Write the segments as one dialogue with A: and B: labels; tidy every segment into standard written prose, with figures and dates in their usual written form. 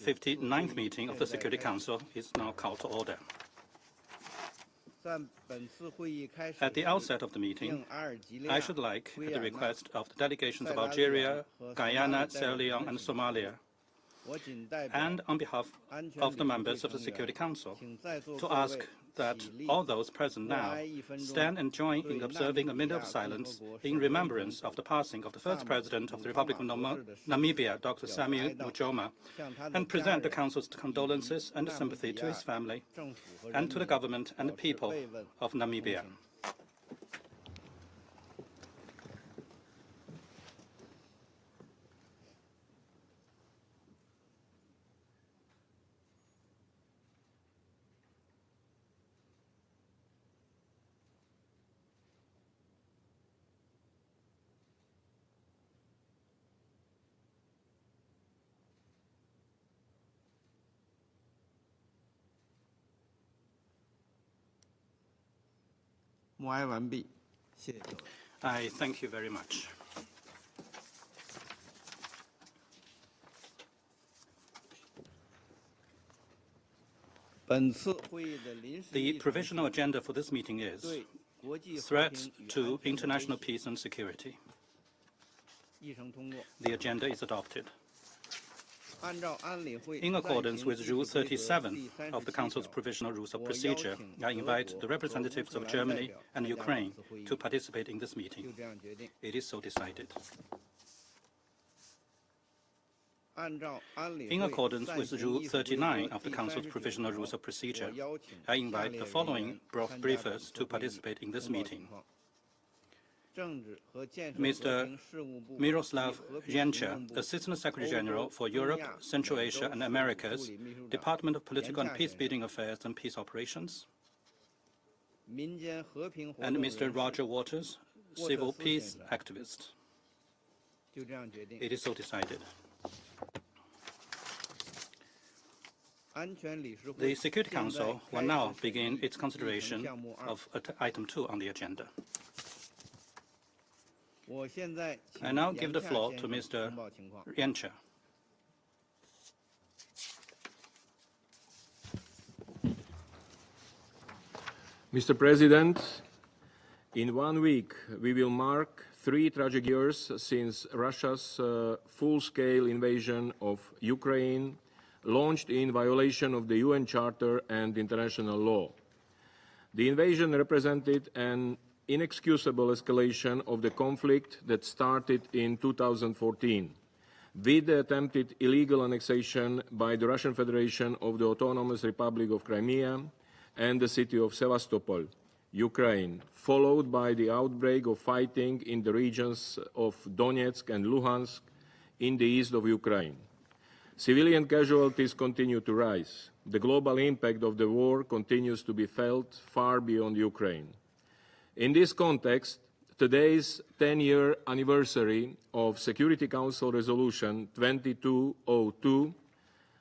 A: 59th meeting of the Security Council is now called to order. At the outset of the meeting, I should like, at the request of the delegations of Algeria, Guyana, Sierra Leone, and Somalia, and on behalf of the members of the Security Council, to ask that all those present now stand and join in observing a minute of silence in remembrance of the passing of the first President of the Republic of Namibia, Dr. Samuel Mujoma, and present the Council's condolences and sympathy to his family and to the government and the people of Namibia. I thank you very much. The provisional agenda for this meeting is threats to international peace and security. The agenda is adopted. In accordance with Rule 37 of the Council's Provisional Rules of Procedure, I invite the representatives of Germany and Ukraine to participate in this meeting. It is so decided. In accordance with Rule 39 of the Council's Provisional Rules of Procedure, I invite the following briefers to participate in this meeting. Mr. Miroslav Jenca, Assistant Secretary-General for Europe, Central Asia and Americas, Department of Political and Peacebuilding Affairs and Peace Operations. And Mr. Roger Waters, Civil Peace Activist. It is so decided. The Security Council will now begin its consideration of item 2 on the agenda. I now give the floor to Mr. Jenca.
B: Mr. President, in 1 week we will mark 3 tragic years since Russia's full-scale invasion of Ukraine, launched in violation of the UN Charter and international law. The invasion represented an inexcusable escalation of the conflict that started in 2014, with the attempted illegal annexation by the Russian Federation of the Autonomous Republic of Crimea and the city of Sevastopol, Ukraine, followed by the outbreak of fighting in the regions of Donetsk and Luhansk in the east of Ukraine. Civilian casualties continue to rise. The global impact of the war continues to be felt far beyond Ukraine. In this context, today's 10-year anniversary of Security Council Resolution 2202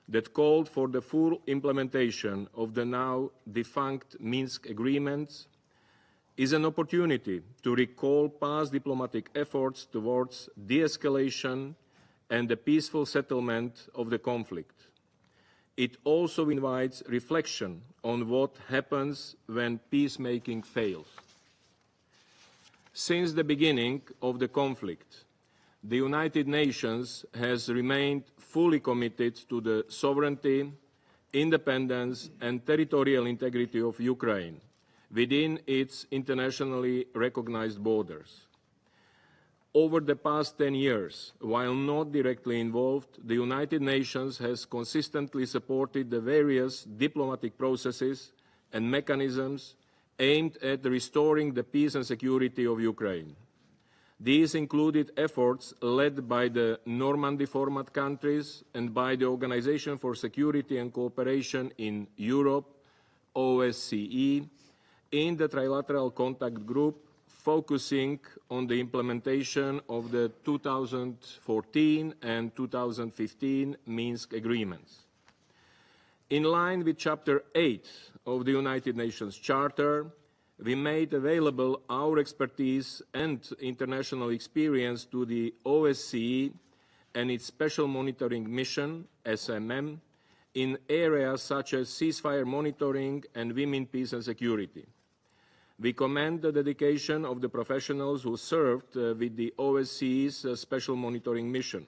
B: that called for the full implementation of the now defunct Minsk agreements is an opportunity to recall past diplomatic efforts towards de-escalation and the peaceful settlement of the conflict. It also invites reflection on what happens when peacemaking fails. Since the beginning of the conflict, the United Nations has remained fully committed to the sovereignty, independence and territorial integrity of Ukraine within its internationally recognized borders. Over the past 10 years, while not directly involved, the United Nations has consistently supported the various diplomatic processes and mechanisms aimed at restoring the peace and security of Ukraine. These included efforts led by the Normandy format countries and by the Organization for Security and Cooperation in Europe, OSCE, in the Trilateral Contact Group, focusing on the implementation of the 2014 and 2015 Minsk agreements. In line with Chapter 8 of the United Nations Charter, we made available our expertise and international experience to the OSCE and its Special Monitoring Mission, SMM, in areas such as ceasefire monitoring and women, peace and security. We commend the dedication of the professionals who served with the OSCE's Special Monitoring Mission.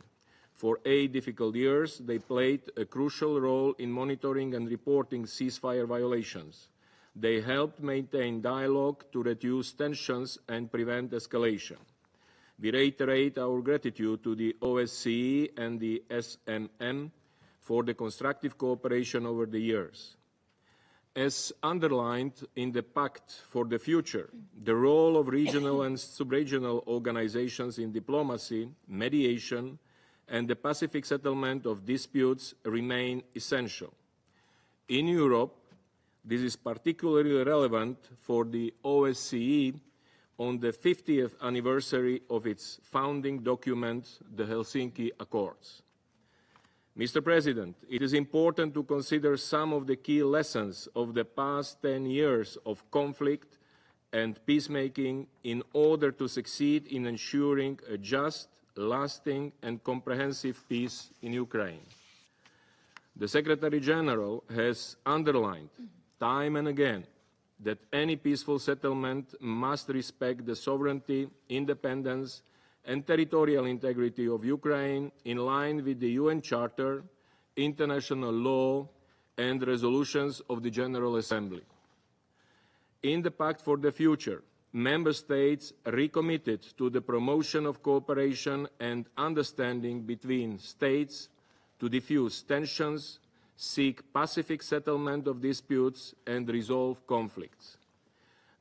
B: For 8 difficult years, they played a crucial role in monitoring and reporting ceasefire violations. They helped maintain dialogue to reduce tensions and prevent escalation. We reiterate our gratitude to the OSCE and the SMM for the constructive cooperation over the years. As underlined in the Pact for the Future, the role of regional and sub-regional organizations in diplomacy, mediation, and the pacific settlement of disputes remain essential. In Europe, this is particularly relevant for the OSCE on the 50th anniversary of its founding document, the Helsinki Accords. Mr. President, it is important to consider some of the key lessons of the past 10 years of conflict and peacemaking in order to succeed in ensuring a just, lasting and comprehensive peace in Ukraine. The Secretary-General has underlined time and again that any peaceful settlement must respect the sovereignty, independence and territorial integrity of Ukraine in line with the UN Charter, international law and resolutions of the General Assembly. In the Pact for the Future, Member States recommitted to the promotion of cooperation and understanding between states to diffuse tensions, seek pacific settlement of disputes and resolve conflicts.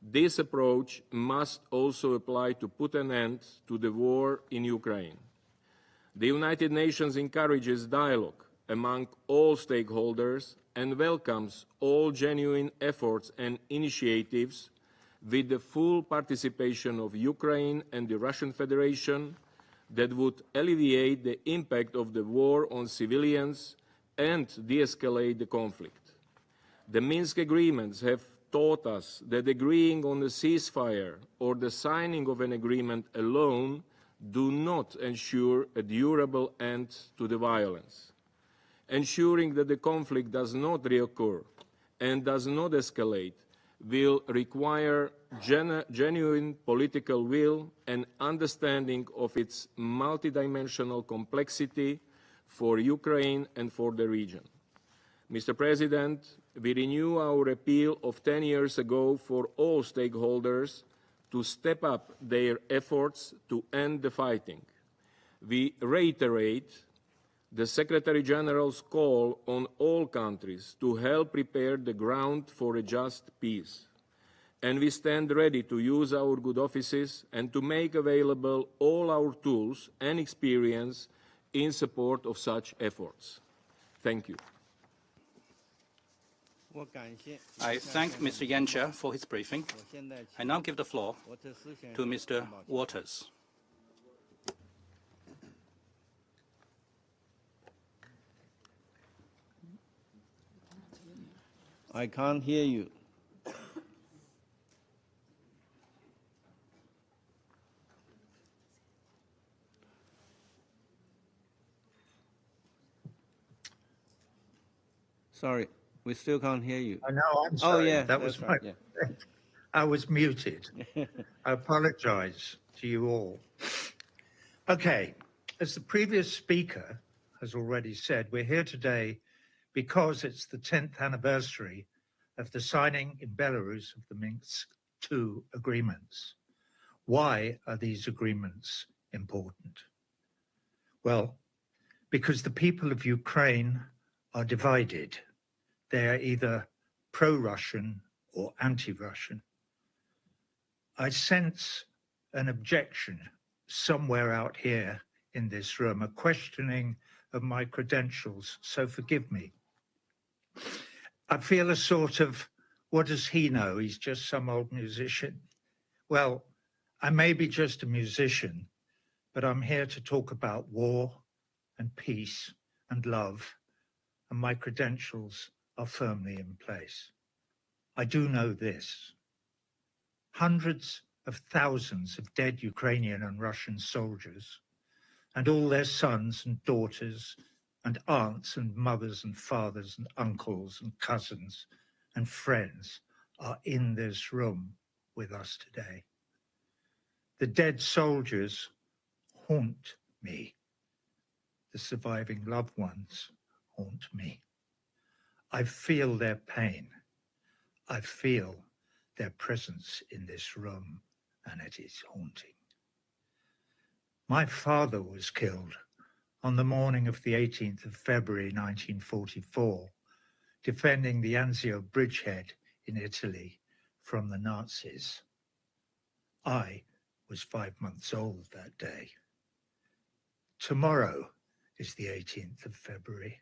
B: This approach must also apply to put an end to the war in Ukraine. The United Nations encourages dialogue among all stakeholders and welcomes all genuine efforts and initiatives with the full participation of Ukraine and the Russian Federation that would alleviate the impact of the war on civilians and de-escalate the conflict. The Minsk agreements have taught us that agreeing on a ceasefire or the signing of an agreement alone do not ensure a durable end to the violence. Ensuring that the conflict does not reoccur and does not escalate will require genuine political will and understanding of its multidimensional complexity for Ukraine and for the region. Mr. President, we renew our appeal of 10 years ago for all stakeholders to step up their efforts to end the fighting. We reiterate the Secretary-General's call on all countries to help prepare the ground for a just peace. And we stand ready to use our good offices and to make available all our tools and experience in support of such efforts. Thank you.
A: I thank Mr. Jenca for his briefing. I now give the floor to Mr. Waters.
C: I can't hear you. Sorry, we still can't hear you.
D: I know, I'm sorry.
C: Oh, yeah,
D: that was
C: right,
D: my I was muted. I apologize to you all. Okay, as the previous speaker has already said, we're here today because it's the 10th anniversary of the signing in Belarus of the Minsk II agreements. Why are these agreements important? Well, because the people of Ukraine are divided. They are either pro-Russian or anti-Russian. I sense an objection somewhere out here in this room, a questioning of my credentials, so forgive me. I feel a sort of, what does he know? He's just some old musician. Well, I may be just a musician, but I'm here to talk about war and peace and love, and my credentials are firmly in place. I do know this. Hundreds of thousands of dead Ukrainian and Russian soldiers and all their sons and daughters and aunts and mothers and fathers and uncles and cousins and friends are in this room with us today. The dead soldiers haunt me. The surviving loved ones haunt me. I feel their pain. I feel their presence in this room, and it is haunting. My father was killed on the morning of the 18th of February 1944, defending the Anzio bridgehead in Italy from the Nazis. I was 5 months old that day. Tomorrow is the 18th of February.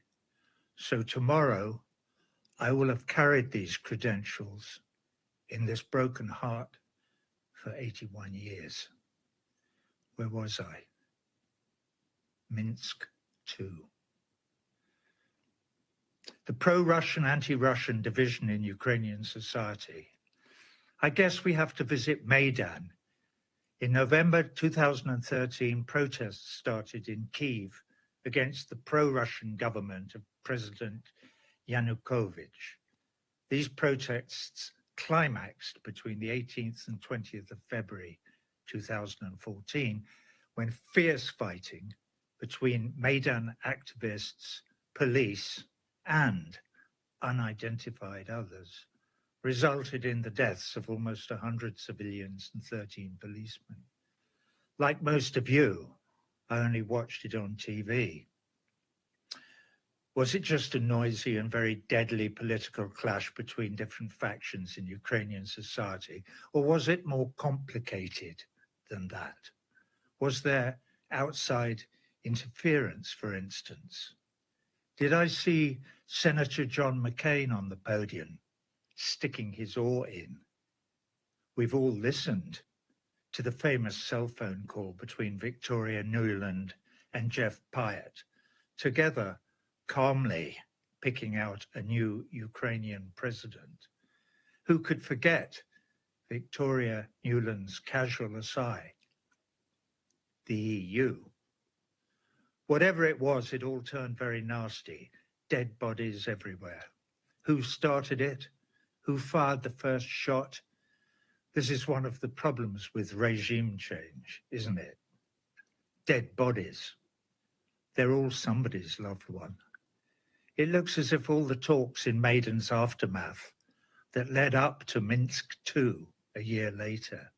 D: So tomorrow, I will have carried these credentials in this broken heart for 81 years. Where was I? Minsk II. The pro-Russian, anti-Russian division in Ukrainian society. I guess we have to visit Maidan. In November 2013, protests started in Kyiv against the pro-Russian government of President Yanukovych. These protests climaxed between the 18th and 20th of February 2014, when fierce fighting between Maidan activists, police, and unidentified others resulted in the deaths of almost 100 civilians and 13 policemen. Like most of you, I only watched it on TV. Was it just a noisy and very deadly political clash between different factions in Ukrainian society, or was it more complicated than that? Was there outside interference, for instance? Did I see Senator John McCain on the podium, sticking his oar in? We've all listened to the famous cell phone call between Victoria Nuland and Jeff Pyatt, together calmly picking out a new Ukrainian president. Who could forget Victoria Nuland's casual aside? The EU. Whatever it was, it all turned very nasty. Dead bodies everywhere. Who started it? Who fired the first shot? This is one of the problems with regime change, isn't it? Dead bodies. They're all somebody's loved one. It looks as if all the talks in Maidan's aftermath that led up to Minsk II a year later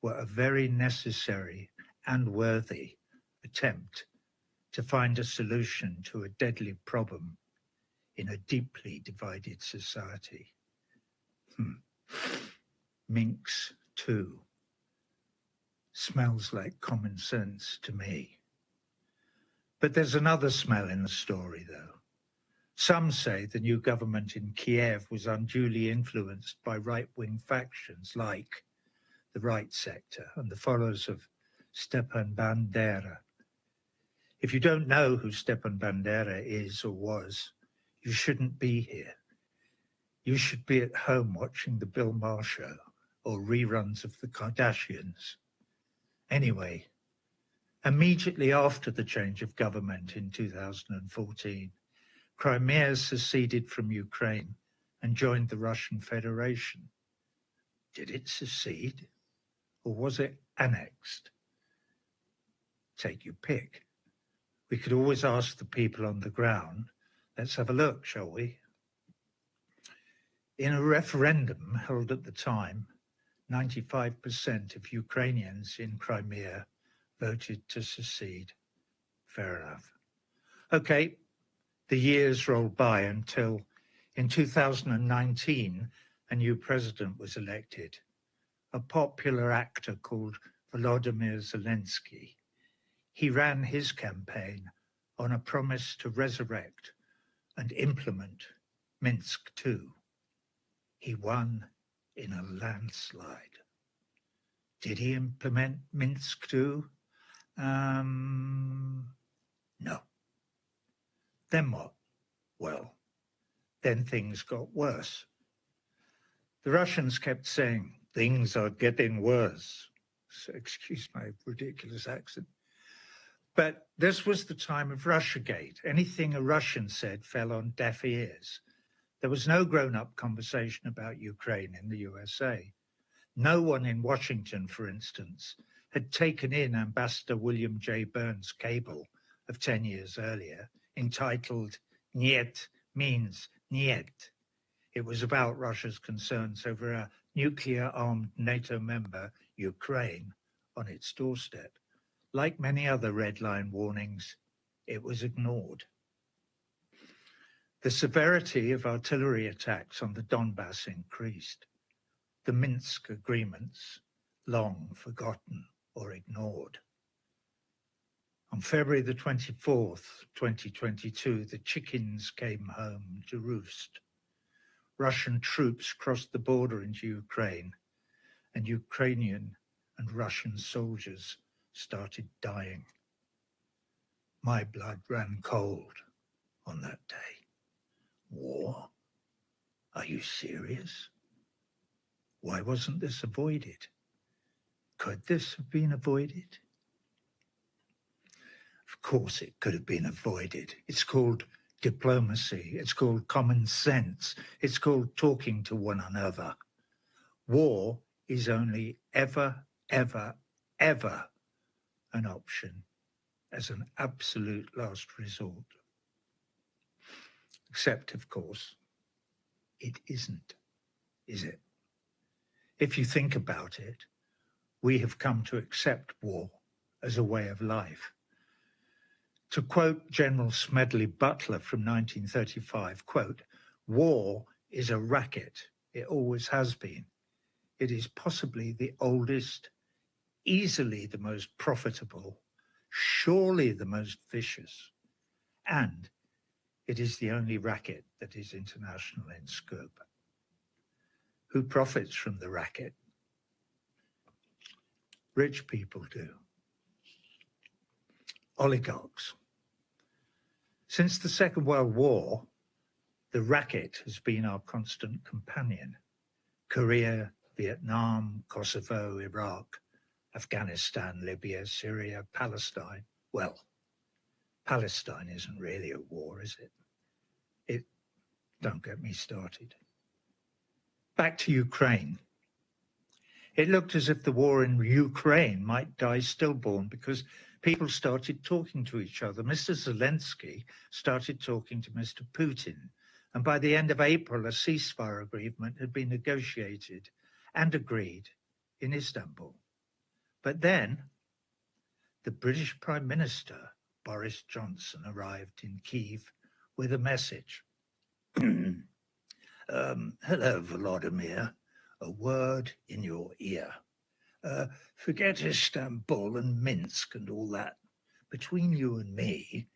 D: were a very necessary and worthy attempt to find a solution to a deadly problem in a deeply divided society. Minsk II smells like common sense to me. But there's another smell in the story, though. Some say the new government in Kiev was unduly influenced by right-wing factions like the Right Sector and the followers of Stepan Bandera. If you don't know who Stepan Bandera is or was, you shouldn't be here. You should be at home watching the Bill Maher show or reruns of the Kardashians. Anyway, immediately after the change of government in 2014, Crimea seceded from Ukraine and joined the Russian Federation. Did it secede, or was it annexed? Take your pick. We could always ask the people on the ground. Let's have a look, shall we? In a referendum held at the time, 95% of Ukrainians in Crimea voted to secede. Fair enough. Okay, the years rolled by until in 2019, a new president was elected, a popular actor called Volodymyr Zelensky. He ran his campaign on a promise to resurrect and implement Minsk II. He won in a landslide. Did he implement Minsk II? No. Then what? Well, then things got worse. The Russians kept saying, things are getting worse. So excuse my ridiculous accent. But this was the time of Russiagate. Anything a Russian said fell on deaf ears. There was no grown-up conversation about Ukraine in the USA. No one in Washington, for instance, had taken in Ambassador William J. Burns' cable of 10 years earlier, entitled Niet means Niet. It was about Russia's concerns over a nuclear-armed NATO member, Ukraine, on its doorstep. Like many other red line warnings, it was ignored. The severity of artillery attacks on the Donbass increased. The Minsk agreements, long forgotten or ignored. On February the 24th, 2022, the chickens came home to roost. Russian troops crossed the border into Ukraine, and Ukrainian and Russian soldiers started dying. My blood ran cold on that day. War? Are you serious? Why wasn't this avoided? Could this have been avoided? Of course it could have been avoided. It's called diplomacy. It's called common sense. It's called talking to one another. War is only ever, ever, ever an option as an absolute last resort. Except, of course, it isn't, is it? If you think about it, we have come to accept war as a way of life. To quote General Smedley Butler from 1935, quote, "War is a racket. It always has been. It is possibly the oldest, easily the most profitable, surely the most vicious, and it is the only racket that is international in scope." Who profits from the racket? Rich people do. Oligarchs. Since the Second World War, the racket has been our constant companion. Korea, Vietnam, Kosovo, Iraq, Afghanistan, Libya, Syria, Palestine. Well, Palestine isn't really a war, is it? Don't get me started. Back to Ukraine. It looked as if the war in Ukraine might die stillborn because people started talking to each other. Mr. Zelensky started talking to Mr. Putin. And by the end of April, a ceasefire agreement had been negotiated and agreed in Istanbul. But then the British Prime Minister, Boris Johnson, arrived in Kyiv with a message. Hello, Volodymyr. A word in your ear. Forget Istanbul and Minsk and all that. Between you and me,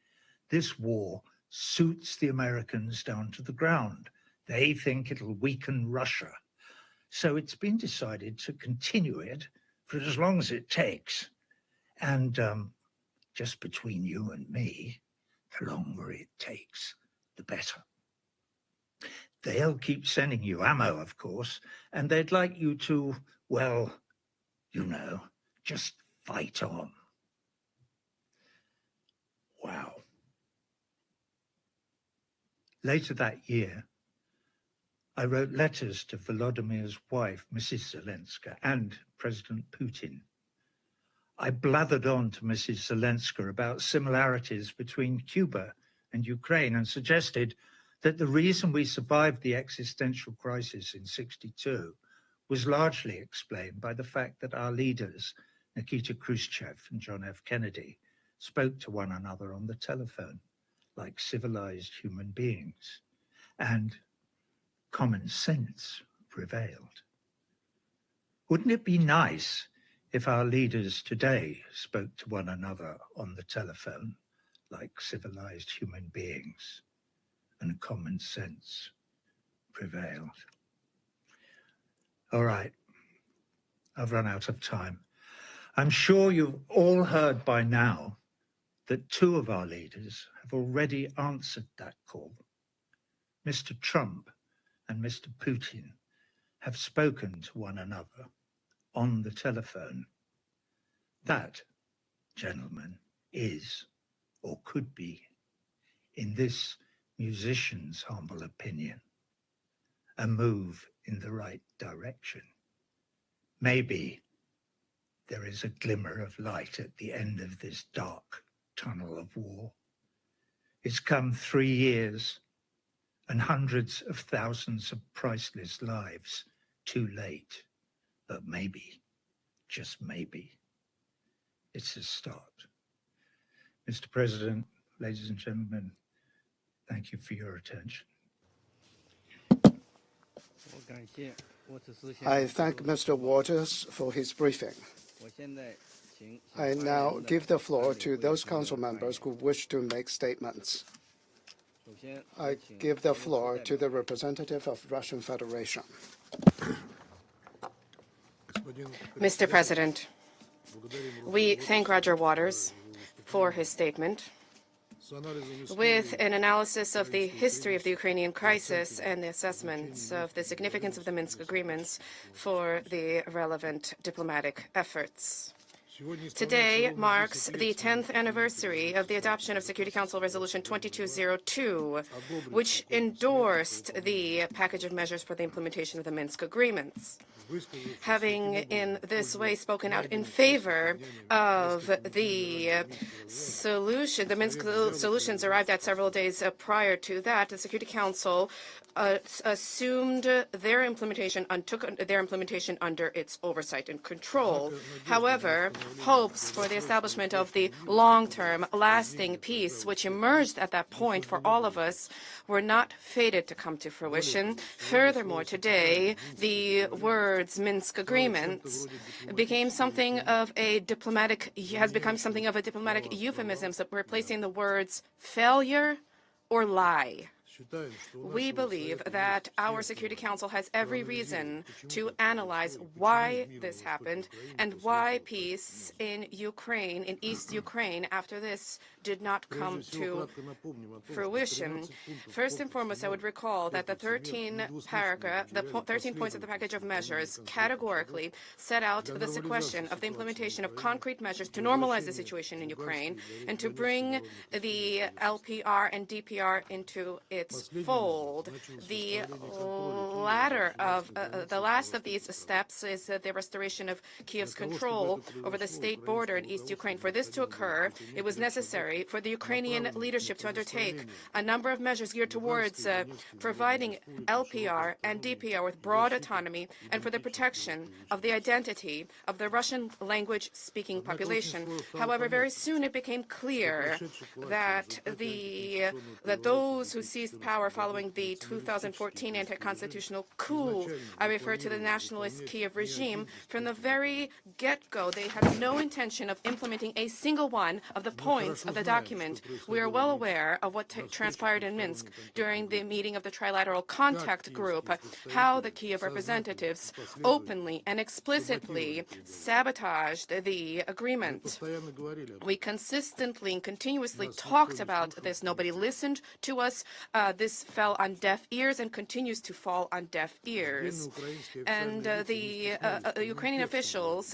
D: this war suits the Americans down to the ground. They think it'll weaken Russia. So it's been decided to continue it for as long as it takes. And just between you and me, the longer it takes, the better. They'll keep sending you ammo, of course, and they'd like you to, well, you know, just fight on. Wow. Later that year, I wrote letters to Volodymyr's wife, Mrs. Zelenska, and President Putin. I blathered on to Mrs. Zelenska about similarities between Cuba and Ukraine and suggested that the reason we survived the existential crisis in '62 was largely explained by the fact that our leaders, Nikita Khrushchev and John F. Kennedy, spoke to one another on the telephone like civilized human beings, and common sense prevailed. Wouldn't it be nice if our leaders today spoke to one another on the telephone like civilized human beings and common sense prevailed? All right, I've run out of time. I'm sure you've all heard by now that two of our leaders have already answered that call. Mr. Trump and Mr. Putin have spoken to one another on the telephone. That, gentlemen, is, or could be, in this musician's humble opinion, a move in the right direction. Maybe there is a glimmer of light at the end of this dark tunnel of war. It's come 3 years and hundreds of thousands of priceless lives too late. But maybe, just maybe, it's a start. Mr. President, ladies and gentlemen, thank you for your attention.
E: I thank Mr. Waters for his briefing. I now give the floor to those council members who wish to make statements. I give the floor to the representative of Russian Federation.
F: Mr. President, we thank Roger Waters for his statement with an analysis of the history of the Ukrainian crisis and the assessments of the significance of the Minsk agreements for the relevant diplomatic efforts. Today marks the 10th anniversary of the adoption of Security Council Resolution 2202, which endorsed the package of measures for the implementation of the Minsk agreements. Having in this way spoken out in favor of the solution, the Minsk solutions arrived at several days prior to that, the Security Council assumed their implementation and took their implementation under its oversight and control. However, hopes for the establishment of the long-term, lasting peace, which emerged at that point for all of us, were not fated to come to fruition. Furthermore, today, the words Minsk agreements became something of a diplomatic, has become something of a diplomatic euphemism, replacing the words failure or lie. We believe that our Security Council has every reason to analyze why this happened and why peace in Ukraine, in East Ukraine, after this did not come to fruition. First and foremost, I would recall that the 13 points of the package of measures categorically set out the question of the implementation of concrete measures to normalize the situation in Ukraine and to bring the LPR and DPR into its fold. The last of these steps is the restoration of Kiev's control over the state border in East Ukraine. For this to occur, it was necessary for the Ukrainian leadership to undertake a number of measures geared towards providing LPR and DPR with broad autonomy and for the protection of the identity of the Russian language-speaking population. However, very soon it became clear that those who seized power following the 2014 anti-constitutional coup, I refer to the nationalist Kiev regime, from the very get-go, they had no intention of implementing a single one of the points of the document. We are well aware of what transpired in Minsk during the meeting of the Trilateral Contact Group, how the Kiev representatives openly and explicitly sabotaged the agreement. We consistently and continuously talked about this. Nobody listened to us. This fell on deaf ears and continues to fall on deaf ears. And the Ukrainian officials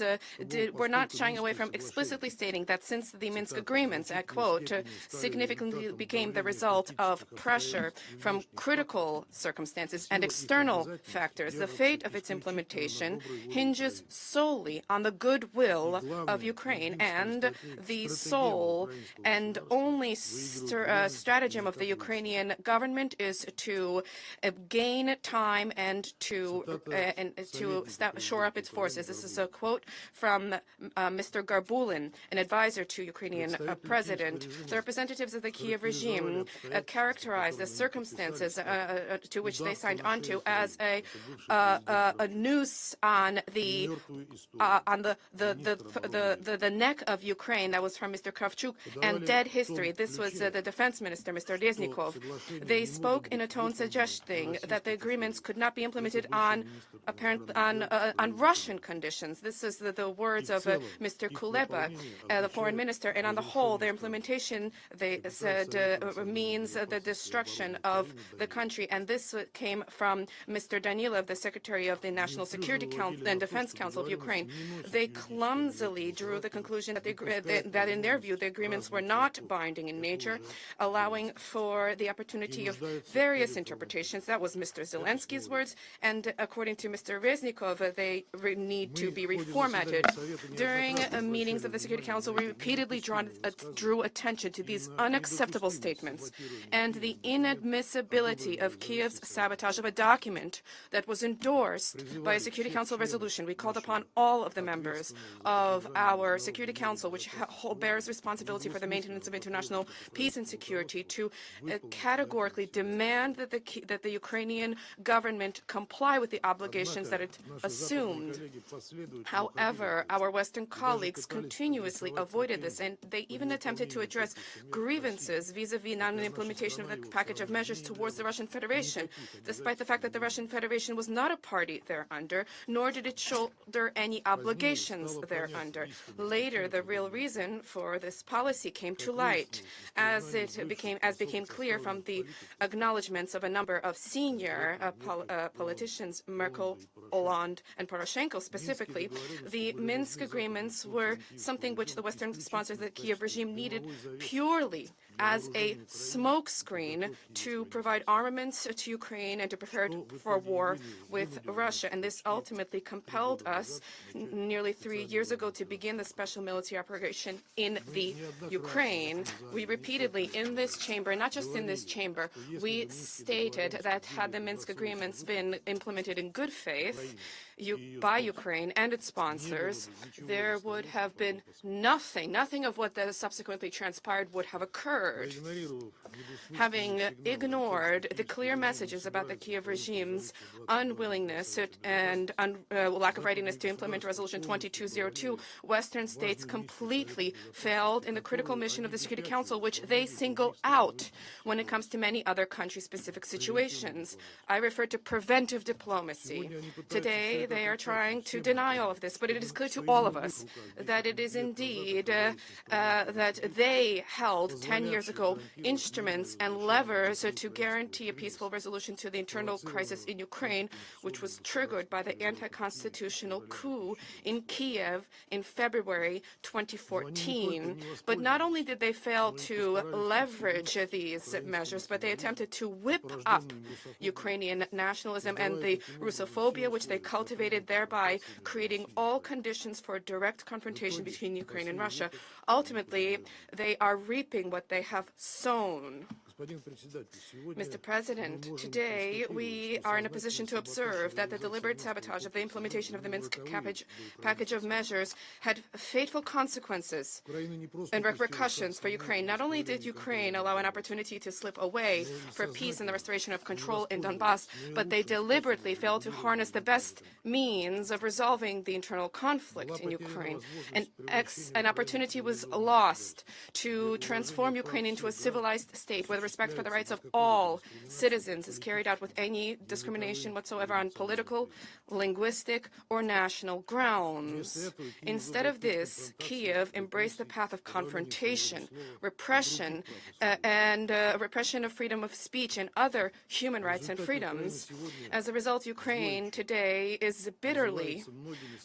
F: were not shying away from explicitly stating that since the Minsk agreements, I quote, significantly became the result of pressure from critical circumstances and external factors, the fate of its implementation hinges solely on the goodwill of Ukraine, and the sole and only stratagem of the Ukrainian government is to gain time and to shore up its forces. This is a quote from Mr. Garbulin, an advisor to Ukrainian president. The representatives of the Kiev regime characterized the circumstances to which they signed onto as a noose on the neck of Ukraine. That was from Mr. Kravchuk, and dead history. This was the defense minister, Mr. Reznikov. They spoke in a tone suggesting that the agreements could not be implemented on Russian conditions. This is the words of Mr. Kuleba, the foreign minister. And on the whole, their implementation, they said, means the destruction of the country. And this came from Mr. Danilov, the Secretary of the National Security Council and Defense Council of Ukraine. They clumsily drew the conclusion that in their view, the agreements were not binding in nature, allowing for the opportunity of various interpretations. That was Mr. Zelensky's words. And according to Mr. Reznikov, they need to be reformatted. During meetings of the Security Council, we repeatedly drew attention to these unacceptable statements and the inadmissibility of Kiev's sabotage of a document that was endorsed by a Security Council resolution. We called upon all of the members of our Security Council, which bears responsibility for the maintenance of international peace and security, to categorically demand that the Ukrainian government comply with the obligations that it assumed. However, our Western colleagues continuously avoided this, and they even attempted to address grievances vis-à-vis non-implementation of the package of measures towards the Russian Federation, despite the fact that the Russian Federation was not a party thereunder, nor did it shoulder any obligations thereunder. Later, the real reason for this policy came to light, as became clear from the acknowledgments of a number of senior politicians, Merkel, Hollande, and Poroshenko specifically. The Minsk agreements were something which the Western sponsors of the Kiev regime needed purely as a smokescreen to provide armaments to Ukraine and to prepare it for war with Russia. And this ultimately compelled us nearly 3 years ago to begin the special military operation in the Ukraine. We repeatedly in this chamber, not just in this chamber, we stated that had the Minsk agreements been implemented in good faith by Ukraine and its sponsors, there would have been nothing of what subsequently transpired would have occurred. Having ignored the clear messages about the Kiev regime's unwillingness and lack of readiness to implement Resolution 2202, Western states completely failed in the critical mission of the Security Council, which they single out when it comes to many other country-specific situations. I refer to preventive diplomacy. Today, they are trying to deny all of this, but it is clear to all of us that it is indeed that they held 10 years ago instruments and levers to guarantee a peaceful resolution to the internal crisis in Ukraine, which was triggered by the anti-constitutional coup in Kiev in February 2014. But not only did they fail to leverage these measures, but they attempted to whip up Ukrainian nationalism and the Russophobia, which they cultivated, thereby creating all conditions for direct confrontation between Ukraine and Russia. Ultimately, they are reaping what they have sown. Mr. President, today we are in a position to observe that the deliberate sabotage of the implementation of the Minsk package of measures had fateful consequences and repercussions for Ukraine. Not only did Ukraine allow an opportunity to slip away for peace and the restoration of control in Donbass, but they deliberately failed to harness the best means of resolving the internal conflict in Ukraine. An opportunity was lost to transform Ukraine into a civilized state where respect for the rights of all citizens is carried out with any discrimination whatsoever on political, linguistic, or national grounds. Instead of this, Kiev embraced the path of confrontation, repression, and repression of freedom of speech and other human rights and freedoms. As a result, Ukraine today is bitterly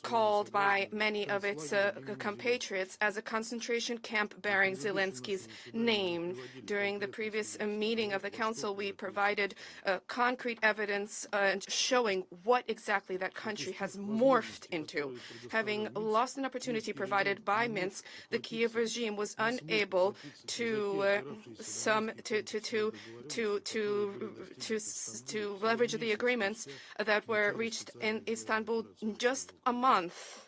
F: called by many of its compatriots as a concentration camp bearing Zelensky's name. During the previous meeting of the Council, we provided concrete evidence showing what exactly that country has morphed into. Having lost an opportunity provided by Minsk, the Kiev regime was unable to leverage the agreements that were reached in Istanbul just a month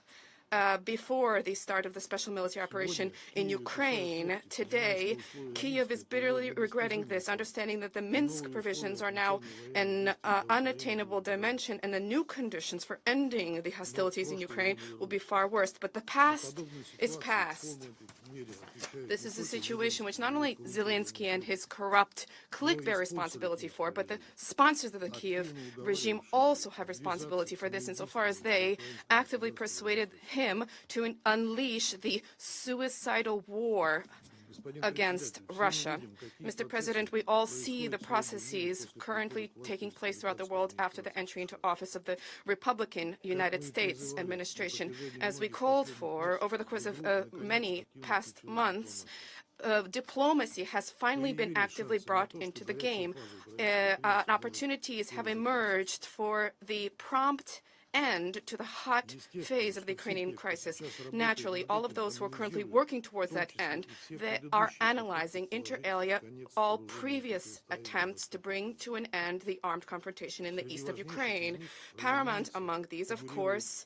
F: before the start of the special military operation in Ukraine. Today, Kiev is bitterly regretting this, understanding that the Minsk provisions are now an unattainable dimension, and the new conditions for ending the hostilities in Ukraine will be far worse. But the past is past. This is a situation which not only Zelensky and his corrupt clique bear responsibility for, but the sponsors of the Kiev regime also have responsibility for this insofar as they actively persuaded him to unleash the suicidal war against Russia. Mr. President, we all see the processes currently taking place throughout the world after the entry into office of the Republican United States administration. As we called for over the course of many past months, diplomacy has finally been actively brought into the game. Opportunities have emerged for the prompt end to the hot phase of the Ukrainian crisis. Naturally, all of those who are currently working towards that end, they are analyzing inter alia all previous attempts to bring to an end the armed confrontation in the east of Ukraine. Paramount among these, of course,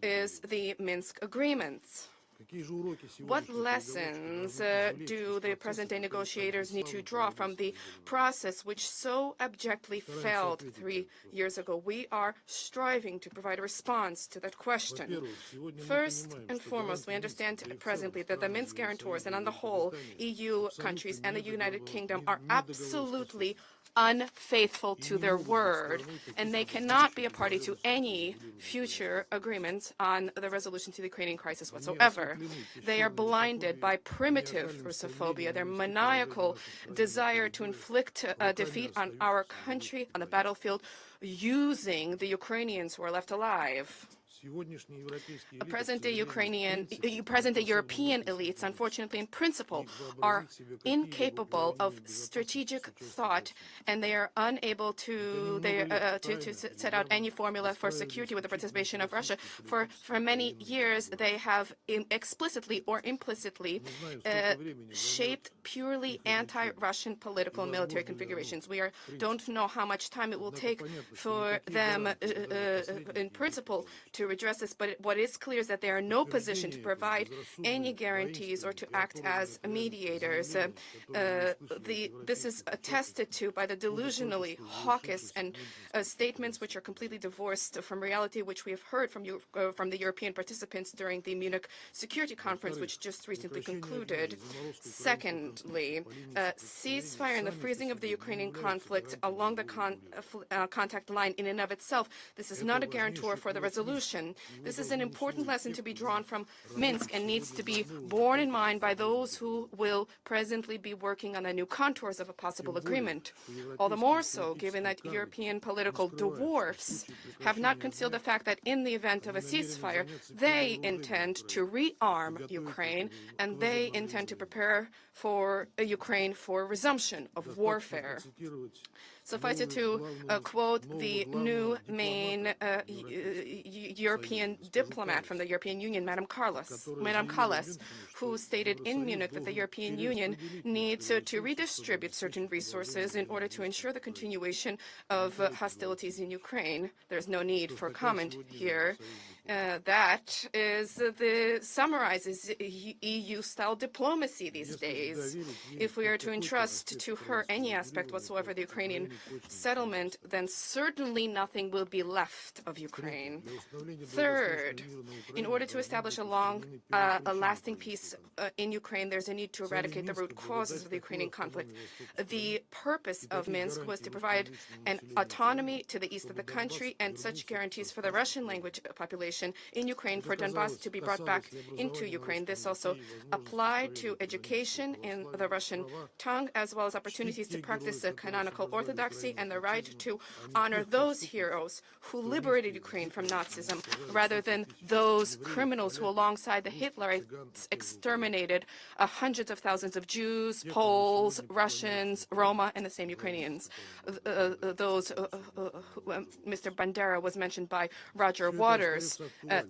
F: is the Minsk agreements. What lessons do the present-day negotiators need to draw from the process which so abjectly failed 3 years ago? We are striving to provide a response to that question. First and foremost, we understand presently that the Minsk guarantors and on the whole EU countries and the United Kingdom are absolutely unfaithful to their word, and they cannot be a party to any future agreements on the resolution to the Ukrainian crisis whatsoever. They are blinded by primitive Russophobia, their maniacal desire to inflict defeat on our country on the battlefield using the Ukrainians who are left alive. Present-day European elites, unfortunately, in principle, are incapable of strategic thought, and they are unable to set out any formula for security with the participation of Russia. For many years, they have explicitly or implicitly shaped purely anti-Russian political and military configurations. We don't know how much time it will take for them, in principle, to address this, but what is clear is that they are in no position to provide any guarantees or to act as mediators. This is attested to by the delusionally hawkish and statements which are completely divorced from reality, which we have heard from the European participants during the Munich Security Conference, which just recently concluded. Secondly, ceasefire and the freezing of the Ukrainian conflict along the contact line in and of itself, this is not a guarantor for the resolution. This is an important lesson to be drawn from Minsk and needs to be borne in mind by those who will presently be working on the new contours of a possible agreement. All the more so, given that European political dwarfs have not concealed the fact that in the event of a ceasefire, they intend to rearm Ukraine and they intend to prepare for Ukraine for resumption of warfare. Suffice it to quote the new main European diplomat from the European Union, Madame Callas, who stated in Munich that the European Union needs to redistribute certain resources in order to ensure the continuation of hostilities in Ukraine. There's no need for comment here. That summarizes EU-style diplomacy these days. If we are to entrust to her any aspect whatsoever of the Ukrainian settlement, then certainly nothing will be left of Ukraine. Third, in order to establish a lasting peace in Ukraine, there's a need to eradicate the root causes of the Ukrainian conflict. The purpose of Minsk was to provide an autonomy to the east of the country and such guarantees for the Russian language population in Ukraine for Donbass to be brought back into Ukraine. This also applied to education in the Russian tongue, as well as opportunities to practice the canonical orthodoxy and the right to honor those heroes who liberated Ukraine from Nazism, rather than those criminals who, alongside the Hitlerites, exterminated hundreds of thousands of Jews, Poles, Russians, Roma, and the same Ukrainians. Mr. Bandera was mentioned by Roger Waters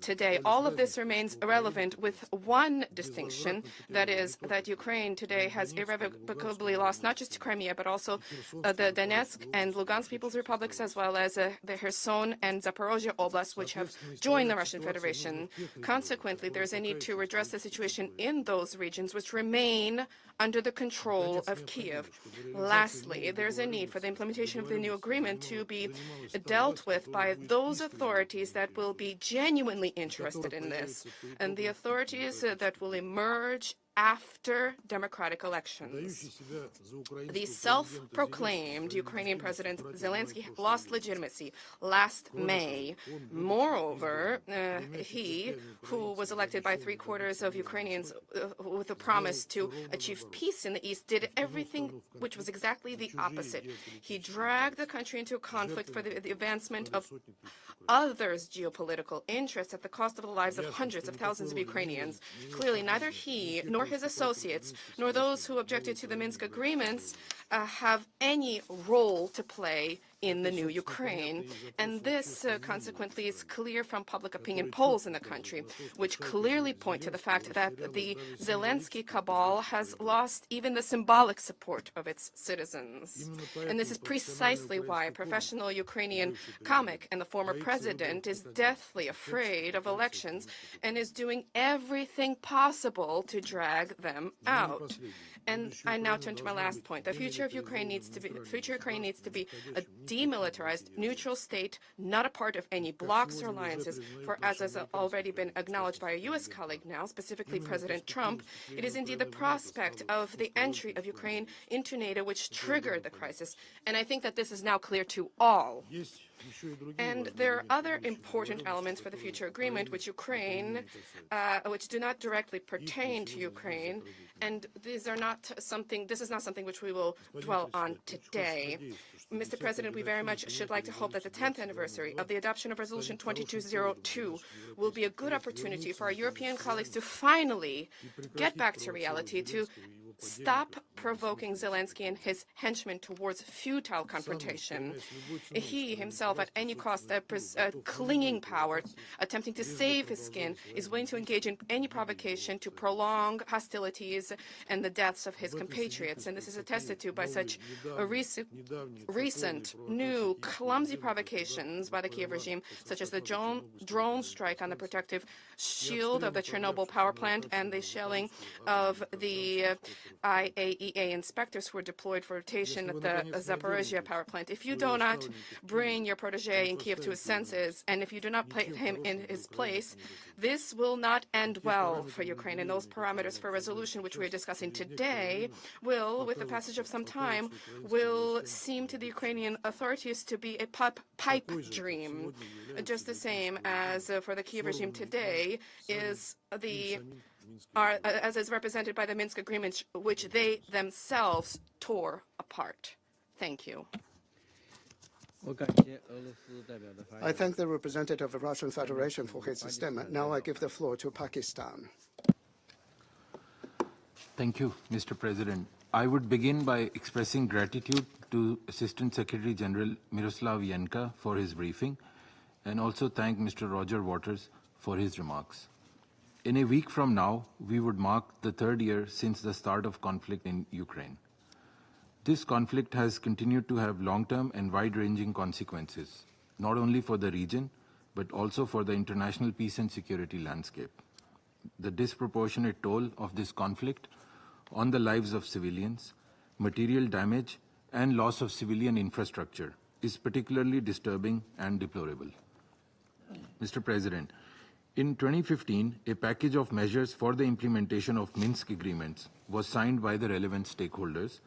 F: today. All of this remains irrelevant with one distinction, that is that Ukraine today has irrevocably lost not just Crimea, but also the Donetsk and Lugansk People's Republics, as well as the Kherson and Zaporozhye Oblast, which have joined the Russian Federation. Consequently, there's a need to redress the situation in those regions which remain under the control of Kiev. Lastly, there's a need for the implementation of the new agreement to be dealt with by those authorities that will be genuinely interested in this, and the authorities that will emerge after democratic elections. The self-proclaimed Ukrainian President Zelensky lost legitimacy last May. Moreover, he, who was elected by 3/4 of Ukrainians with a promise to achieve peace in the East, did everything which was exactly the opposite. He dragged the country into a conflict for the advancement of others' geopolitical interests at the cost of the lives of hundreds of thousands of Ukrainians. Clearly, neither he nor his associates, nor those who objected to the Minsk agreements, have any role to play in the new Ukraine. And this, consequently, is clear from public opinion polls in the country, which clearly point to the fact that the Zelensky cabal has lost even the symbolic support of its citizens. And this is precisely why a professional Ukrainian comic and the former president is deathly afraid of elections and is doing everything possible to drag them out. And I now turn to my last point. The future of Ukraine needs to be a demilitarized, neutral state, not a part of any blocs or alliances. For as has already been acknowledged by a U.S. colleague now, specifically President Trump, it is indeed the prospect of the entry of Ukraine into NATO which triggered the crisis. And I think that this is now clear to all. And there are other important elements for the future agreement which do not directly pertain to Ukraine, and this is not something which we will dwell on today. Mr. President, we very much should like to hope that the 10th anniversary of the adoption of Resolution 2202 will be a good opportunity for our European colleagues to finally get back to reality, to stop provoking Zelensky and his henchmen towards futile confrontation. He himself, at any cost, clinging power, attempting to save his skin, is willing to engage in any provocation to prolong hostilities and the deaths of his compatriots. And this is attested to by such recent, new, clumsy provocations by the Kiev regime, such as the drone strike on the protective shield of the Chernobyl power plant and the shelling of the IAEA inspectors who were deployed for rotation at the Zaporizhia power plant. If you do not bring your protege in Kiev to his senses, and if you do not place him in his place, this will not end well for Ukraine. And those parameters for resolution which we are discussing today will, with the passage of some time, will seem to the Ukrainian authorities to be a pipe dream. Just the same as for the Kiev regime today as is represented by the Minsk agreement, which they themselves tore apart. Thank you.
E: I thank the representative of the Russian Federation for his statement. Now I give the floor to Pakistan.
G: Thank you, Mr. President. I would begin by expressing gratitude to Assistant Secretary-General Miroslav Jenca for his briefing, and also thank Mr. Roger Waters for his remarks. In a week from now, we would mark the 3rd year since the start of conflict in Ukraine. This conflict has continued to have long-term and wide-ranging consequences, not only for the region, but also for the international peace and security landscape. The disproportionate toll of this conflict on the lives of civilians, material damage, and loss of civilian infrastructure is particularly disturbing and deplorable. Mr. President, in 2015, a package of measures for the implementation of Minsk agreements was signed by the relevant stakeholders,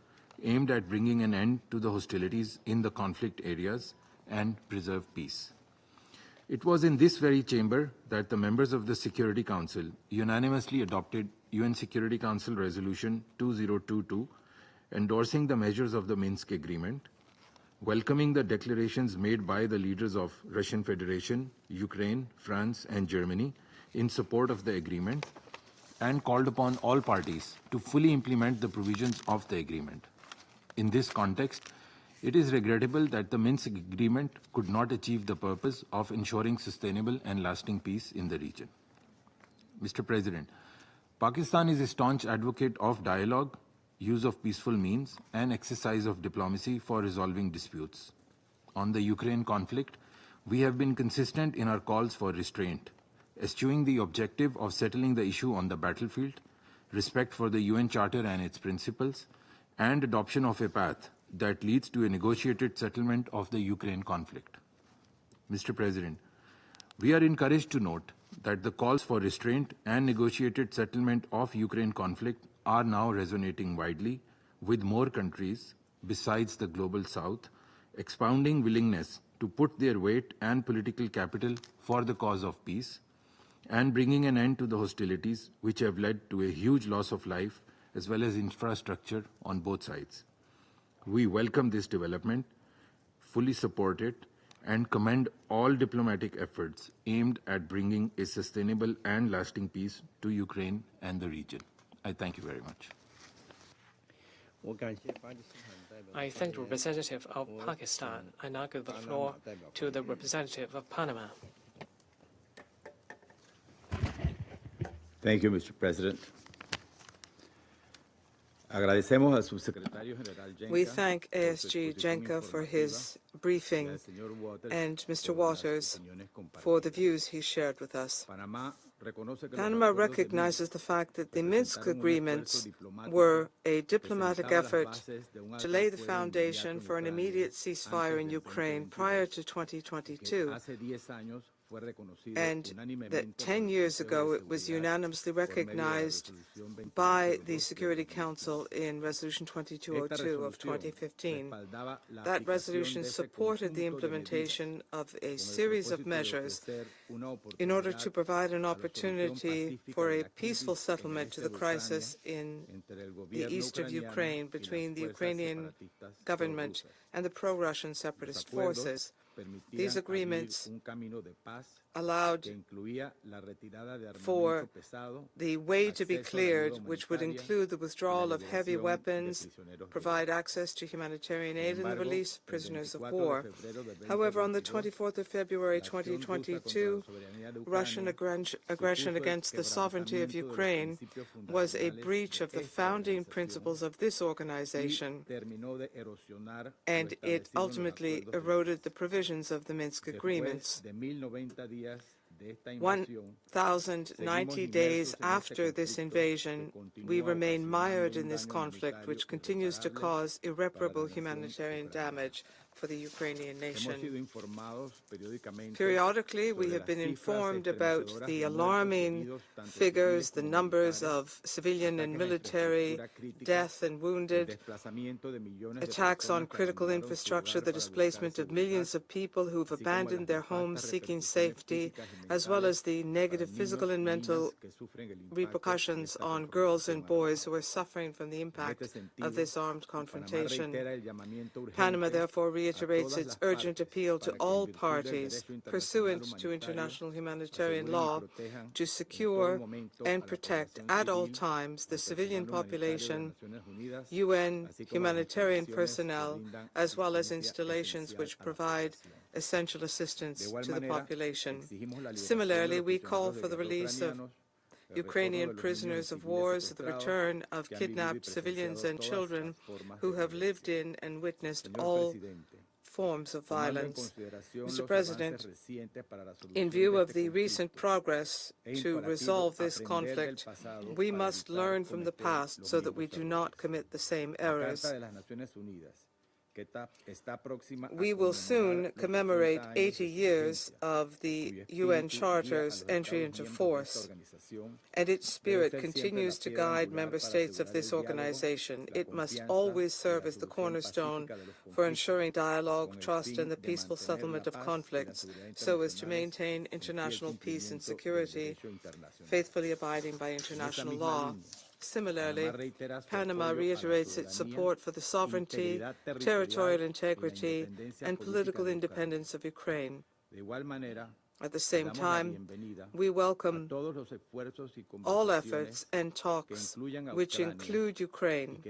G: aimed at bringing an end to the hostilities in the conflict areas and preserve peace. It was in this very chamber that the members of the Security Council unanimously adopted UN Security Council Resolution 2022, endorsing the measures of the Minsk Agreement, welcoming the declarations made by the leaders of Russian Federation, Ukraine, France, and Germany in support of the agreement, and called upon all parties to fully implement the provisions of the agreement. In this context, it is regrettable that the Minsk agreement could not achieve the purpose of ensuring sustainable and lasting peace in the region. Mr. President, Pakistan is a staunch advocate of dialogue, use of peaceful means, and exercise of diplomacy for resolving disputes. On the Ukraine conflict, we have been consistent in our calls for restraint, eschewing the objective of settling the issue on the battlefield, respect for the UN Charter and its principles, and adoption of a path that leads to a negotiated settlement of the Ukraine conflict. Mr. President, we are encouraged to note that the calls for restraint and negotiated settlement of Ukraine conflict are now resonating widely, with more countries, besides the global south, expounding willingness to put their weight and political capital for the cause of peace, and bringing an end to the hostilities which have led to a huge loss of life as well as infrastructure on both sides. We welcome this development, fully support it, and commend all diplomatic efforts aimed at bringing a sustainable and lasting peace to Ukraine and the region. I thank you very much.
H: I thank the representative of Pakistan. I now give the floor to the representative of Panama.
I: Thank you, Mr. President.
J: We thank ASG Jenca for his briefing and Mr. Waters for the views he shared with us. Panama recognizes the fact that the Minsk agreements were a diplomatic effort to lay the foundation for an immediate ceasefire in Ukraine prior to 2022, and that 10 years ago it was unanimously recognized by the Security Council in Resolution 2202 of 2015. That resolution supported the implementation of a series of measures in order to provide an opportunity for a peaceful settlement to the crisis in the east of Ukraine between the Ukrainian government and the pro-Russian separatist forces. These agreements allowed for the way to be cleared, which would include the withdrawal of heavy weapons, provide access to humanitarian aid, and the release of prisoners of war. However, on the 24th of February 2022, Russian aggression against the sovereignty of Ukraine was a breach of the founding principles of this organization, and it ultimately eroded the provisions of the Minsk agreements. 1,090 days after this invasion, we remain mired in this conflict, which continues to cause irreparable humanitarian damage for the Ukrainian nation. Periodically, we have been informed about the alarming figures, the numbers of civilian and military death and wounded, attacks on critical infrastructure, the displacement of millions of people who have abandoned their homes seeking safety, as well as the negative physical and mental repercussions on girls and boys who are suffering from the impact of this armed confrontation. Panama therefore reiterates its urgent appeal to all parties, pursuant to international humanitarian law, to secure and protect at all times the civilian population, UN humanitarian personnel, as well as installations which provide essential assistance to the population. Similarly, we call for the release of Ukrainian prisoners of wars, the return of kidnapped civilians and children who have lived in and witnessed all forms of violence. Mr. President, in view of the recent progress to resolve this conflict, we must learn from the past so that we do not commit the same errors. We will soon commemorate 80 years of the UN Charter's entry into force, and its spirit continues to guide member states of this organization. It must always serve as the cornerstone for ensuring dialogue, trust, and the peaceful settlement of conflicts, so as to maintain international peace and security, faithfully abiding by international law. Similarly, Panama reiterates its support for the sovereignty, territorial integrity, and political independence of Ukraine. At the same time, we welcome all efforts and talks which include Ukraine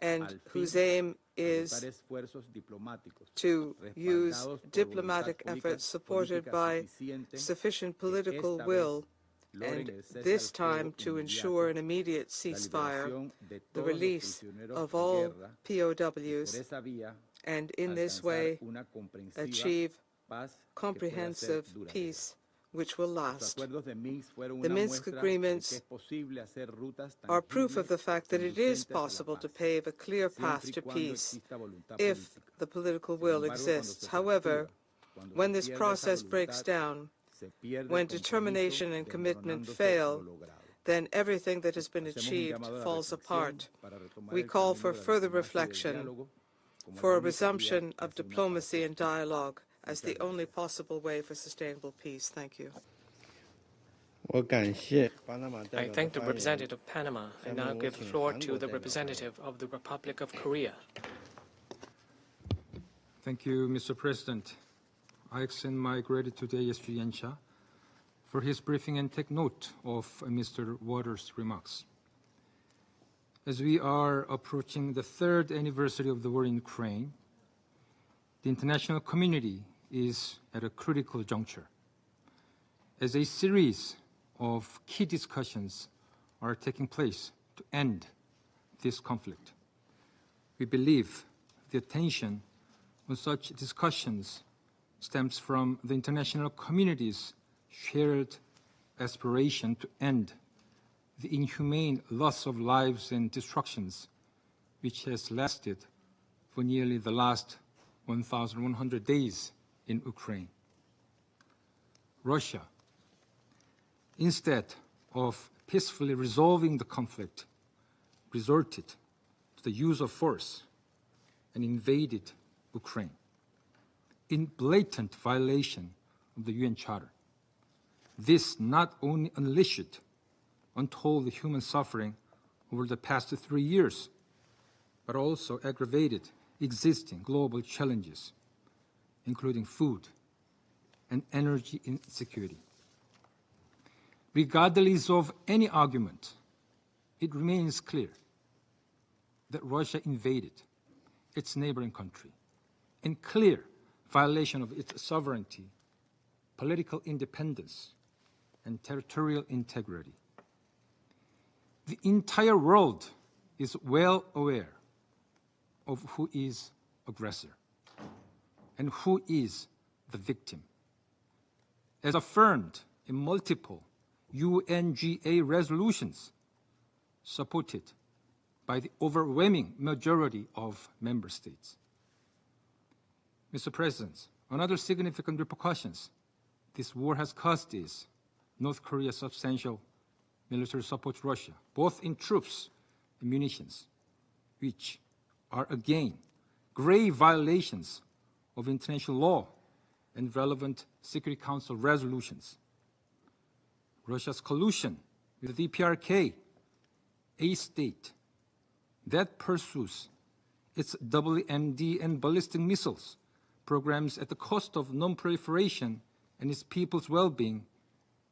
J: and whose aim is to use diplomatic efforts supported by sufficient political will, and this time to ensure an immediate ceasefire, the release of all POWs, and in this way achieve comprehensive peace which will last. The Minsk agreements are proof of the fact that it is possible to pave a clear path to peace if the political will exists. However, when this process breaks down, When determination and commitment fail, then everything that has been achieved falls apart. We call for further reflection, for a resumption of diplomacy and dialogue as the only possible way for sustainable peace. Thank you.
H: I thank the representative of Panama. I now give the floor to the representative of the Republic of Korea.
I: Thank you, Mr. President. I extend my gratitude to ASG Jenca for his briefing and take note of Mr. Waters' remarks. As we are approaching the 3rd anniversary of the war in Ukraine, the international community is at a critical juncture. As a series of key discussions are taking place to end this conflict, we believe the attention on such discussions stems from the international community's shared aspiration to end the inhumane loss of lives and destructions which has lasted for nearly the last 1,100 days in Ukraine. Russia, instead of peacefully resolving the conflict, resorted to the use of force and invaded Ukraine in blatant violation of the UN Charter. This not only unleashed untold human suffering over the past 3 years, but also aggravated existing global challenges, including food and energy insecurity. Regardless of any argument, it remains clear that Russia invaded its neighboring country in clear violation of its sovereignty, political independence, and territorial integrity. The entire world is well aware of who is aggressor and who is the victim. As affirmed in multiple UNGA resolutions supported by the overwhelming majority of member states. Mr. President, another significant repercussions this war has caused is North Korea's substantial military support to Russia, both in troops and munitions, which are again grave violations of international law and relevant Security Council resolutions. Russia's collusion with the DPRK, a state that pursues its WMD and ballistic missiles programs at the cost of non-proliferation and its people's well-being,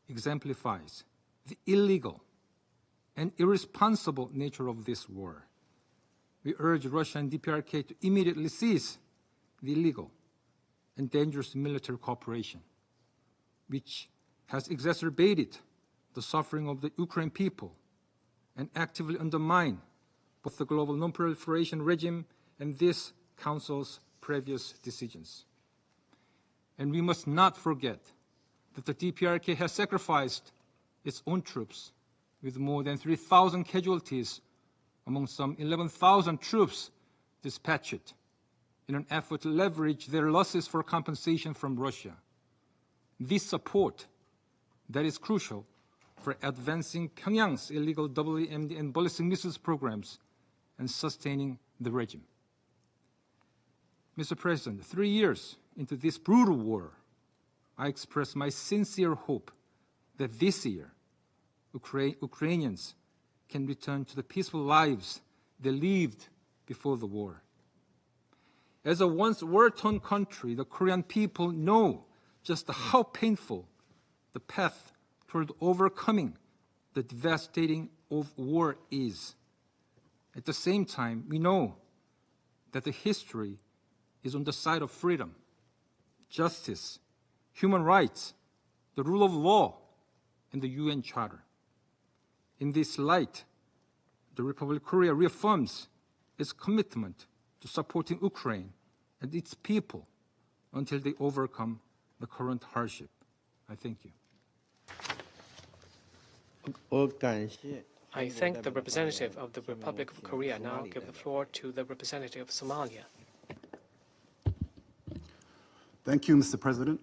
I: exemplifies the illegal and irresponsible nature of this war. We urge Russia and DPRK to immediately cease the illegal and dangerous military cooperation, which has exacerbated the suffering of the Ukrainian people and actively undermined both the global non-proliferation regime and this Council's previous decisions. And we must not forget that the DPRK has sacrificed its own troops with more than 3,000 casualties among some 11,000 troops dispatched in an effort to leverage their losses for compensation from Russia. This support that is crucial for advancing Pyongyang's illegal WMD and ballistic missiles programs and sustaining the regime. Mr. President, 3 years into this brutal war, I express my sincere hope that this year, Ukrainians can return to the peaceful lives they lived before the war. As a once war-torn country, the Korean people know just how painful the path toward overcoming the devastating of war is. At the same time, we know that the history is on the side of freedom, justice, human rights, the rule of law, and the UN Charter. In this light, the Republic of Korea reaffirms its commitment to supporting Ukraine and its people until they overcome the current hardship. I thank you.
H: I thank the representative of the Republic of Korea. Now give the floor to the representative of Somalia.
K: Thank you, Mr. President.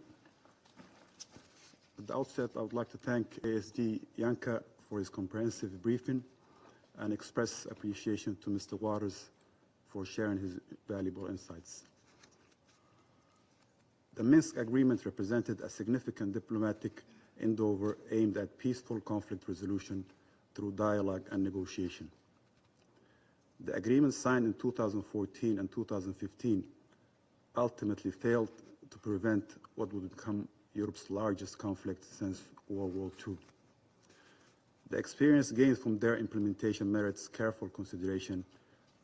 K: outset, I would like to thank ASD Jenca for his comprehensive briefing and express appreciation to Mr. Waters for sharing his valuable insights. The Minsk agreement represented a significant diplomatic endeavor aimed at peaceful conflict resolution through dialogue and negotiation. The agreement signed in 2014 and 2015 ultimately failed to prevent what would become Europe's largest conflict since World War II. The experience gained from their implementation merits careful consideration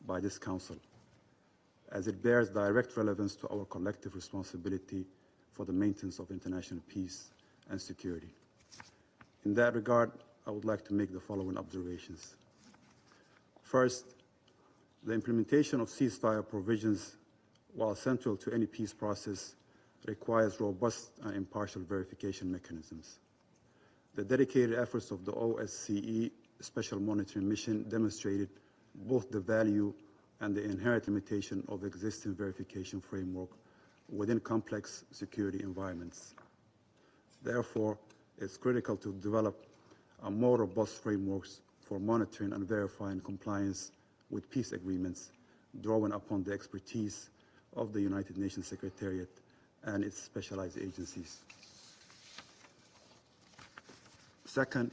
K: by this Council, as it bears direct relevance to our collective responsibility for the maintenance of international peace and security. In that regard, I would like to make the following observations. First, the implementation of ceasefire provisions, while central to any peace process, requires robust and impartial verification mechanisms. The dedicated efforts of the OSCE Special Monitoring Mission demonstrated both the value and the inherent limitation of existing verification framework within complex security environments. Therefore, it's critical to develop a more robust frameworks for monitoring and verifying compliance with peace agreements, drawing upon the expertise of the United Nations Secretariat and its specialized agencies. Second,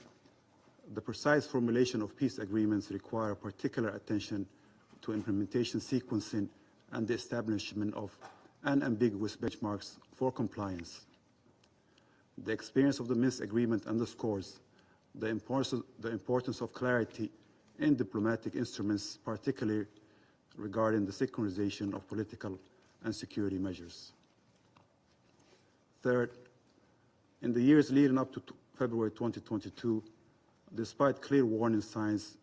K: the precise formulation of peace agreements require particular attention to implementation sequencing and the establishment of unambiguous benchmarks for compliance. The experience of the Minsk agreement underscores the importance of clarity in diplomatic instruments, particularly regarding the synchronization of political and security measures. Third, in the years leading up to February 2022, despite clear warning signs,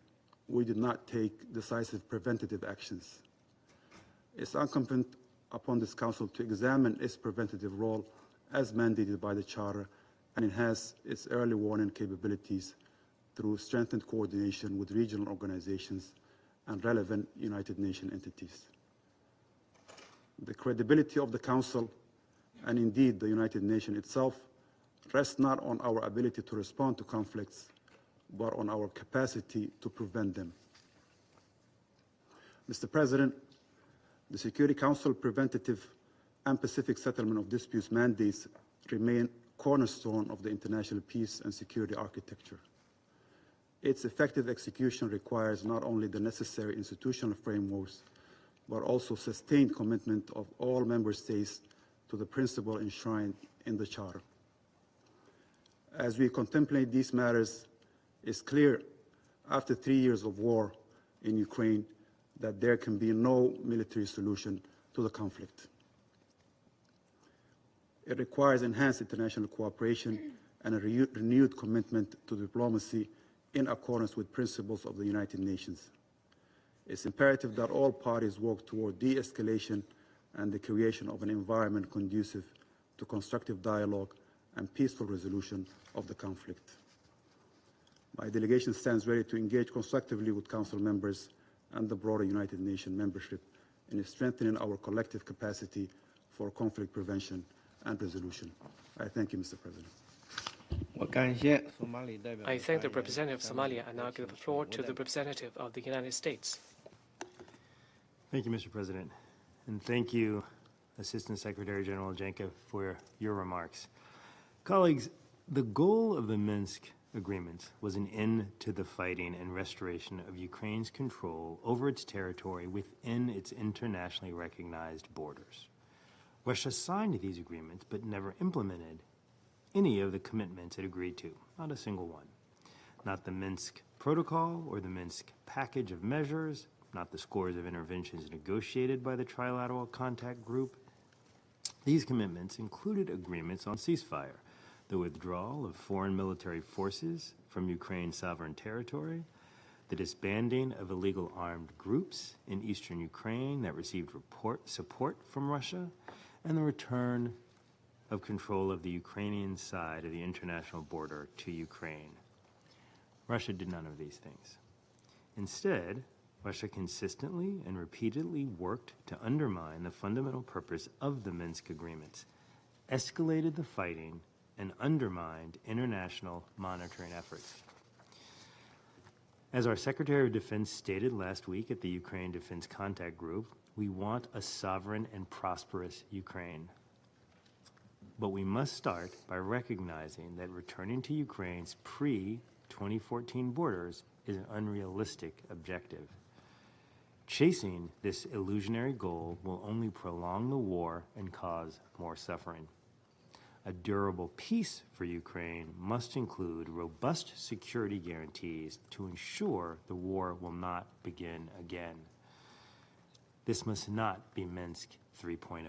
K: we did not take decisive preventative actions. It's incumbent upon this Council to examine its preventative role as mandated by the Charter and enhance its early warning capabilities through strengthened coordination with regional organizations and relevant United Nations entities. The credibility of the Council, and indeed the United Nations itself, rests not on our ability to respond to conflicts, but on our capacity to prevent them. Mr. President, the Security Council preventative and Pacific settlement of disputes mandates remain cornerstone of the international peace and security architecture. Its effective execution requires not only the necessary institutional frameworks, but also sustained commitment of all member states to the principle enshrined in the Charter. As we contemplate these matters, it's clear after 3 years of war in Ukraine that there can be no military solution to the conflict. It requires enhanced international cooperation and a renewed commitment to diplomacy in accordance with principles of the United Nations. It's imperative that all parties work toward de-escalation and the creation of an environment conducive to constructive dialogue and peaceful resolution of the conflict. My delegation stands ready to engage constructively with Council members and the broader United Nations membership in strengthening our collective capacity for conflict prevention and resolution. I thank you, Mr. President.
H: I thank the representative of Somalia and now give the floor to the representative of the United States.
L: Thank you, Mr. President. And thank you, Assistant Secretary-General Jenca, for your remarks. Colleagues, the goal of the Minsk agreement was an end to the fighting and restoration of Ukraine's control over its territory within its internationally recognized borders. Russia signed these agreements but never implemented any of the commitments it agreed to, not a single one. Not the Minsk Protocol or the Minsk package of measures, not the scores of interventions negotiated by the Trilateral Contact Group. These commitments included agreements on ceasefire, the withdrawal of foreign military forces from Ukraine's sovereign territory, the disbanding of illegal armed groups in eastern Ukraine that received support from Russia, and the return of control of the Ukrainian side of the international border to Ukraine. Russia did none of these things. Instead, Russia consistently and repeatedly worked to undermine the fundamental purpose of the Minsk agreements, escalated the fighting, and undermined international monitoring efforts. As our Secretary of Defense stated last week at the Ukraine Defense Contact Group, we want a sovereign and prosperous Ukraine. But we must start by recognizing that returning to Ukraine's pre-2014 borders is an unrealistic objective. Chasing this illusionary goal will only prolong the war and cause more suffering. A durable peace for Ukraine must include robust security guarantees to ensure the war will not begin again. This must not be Minsk 3.0.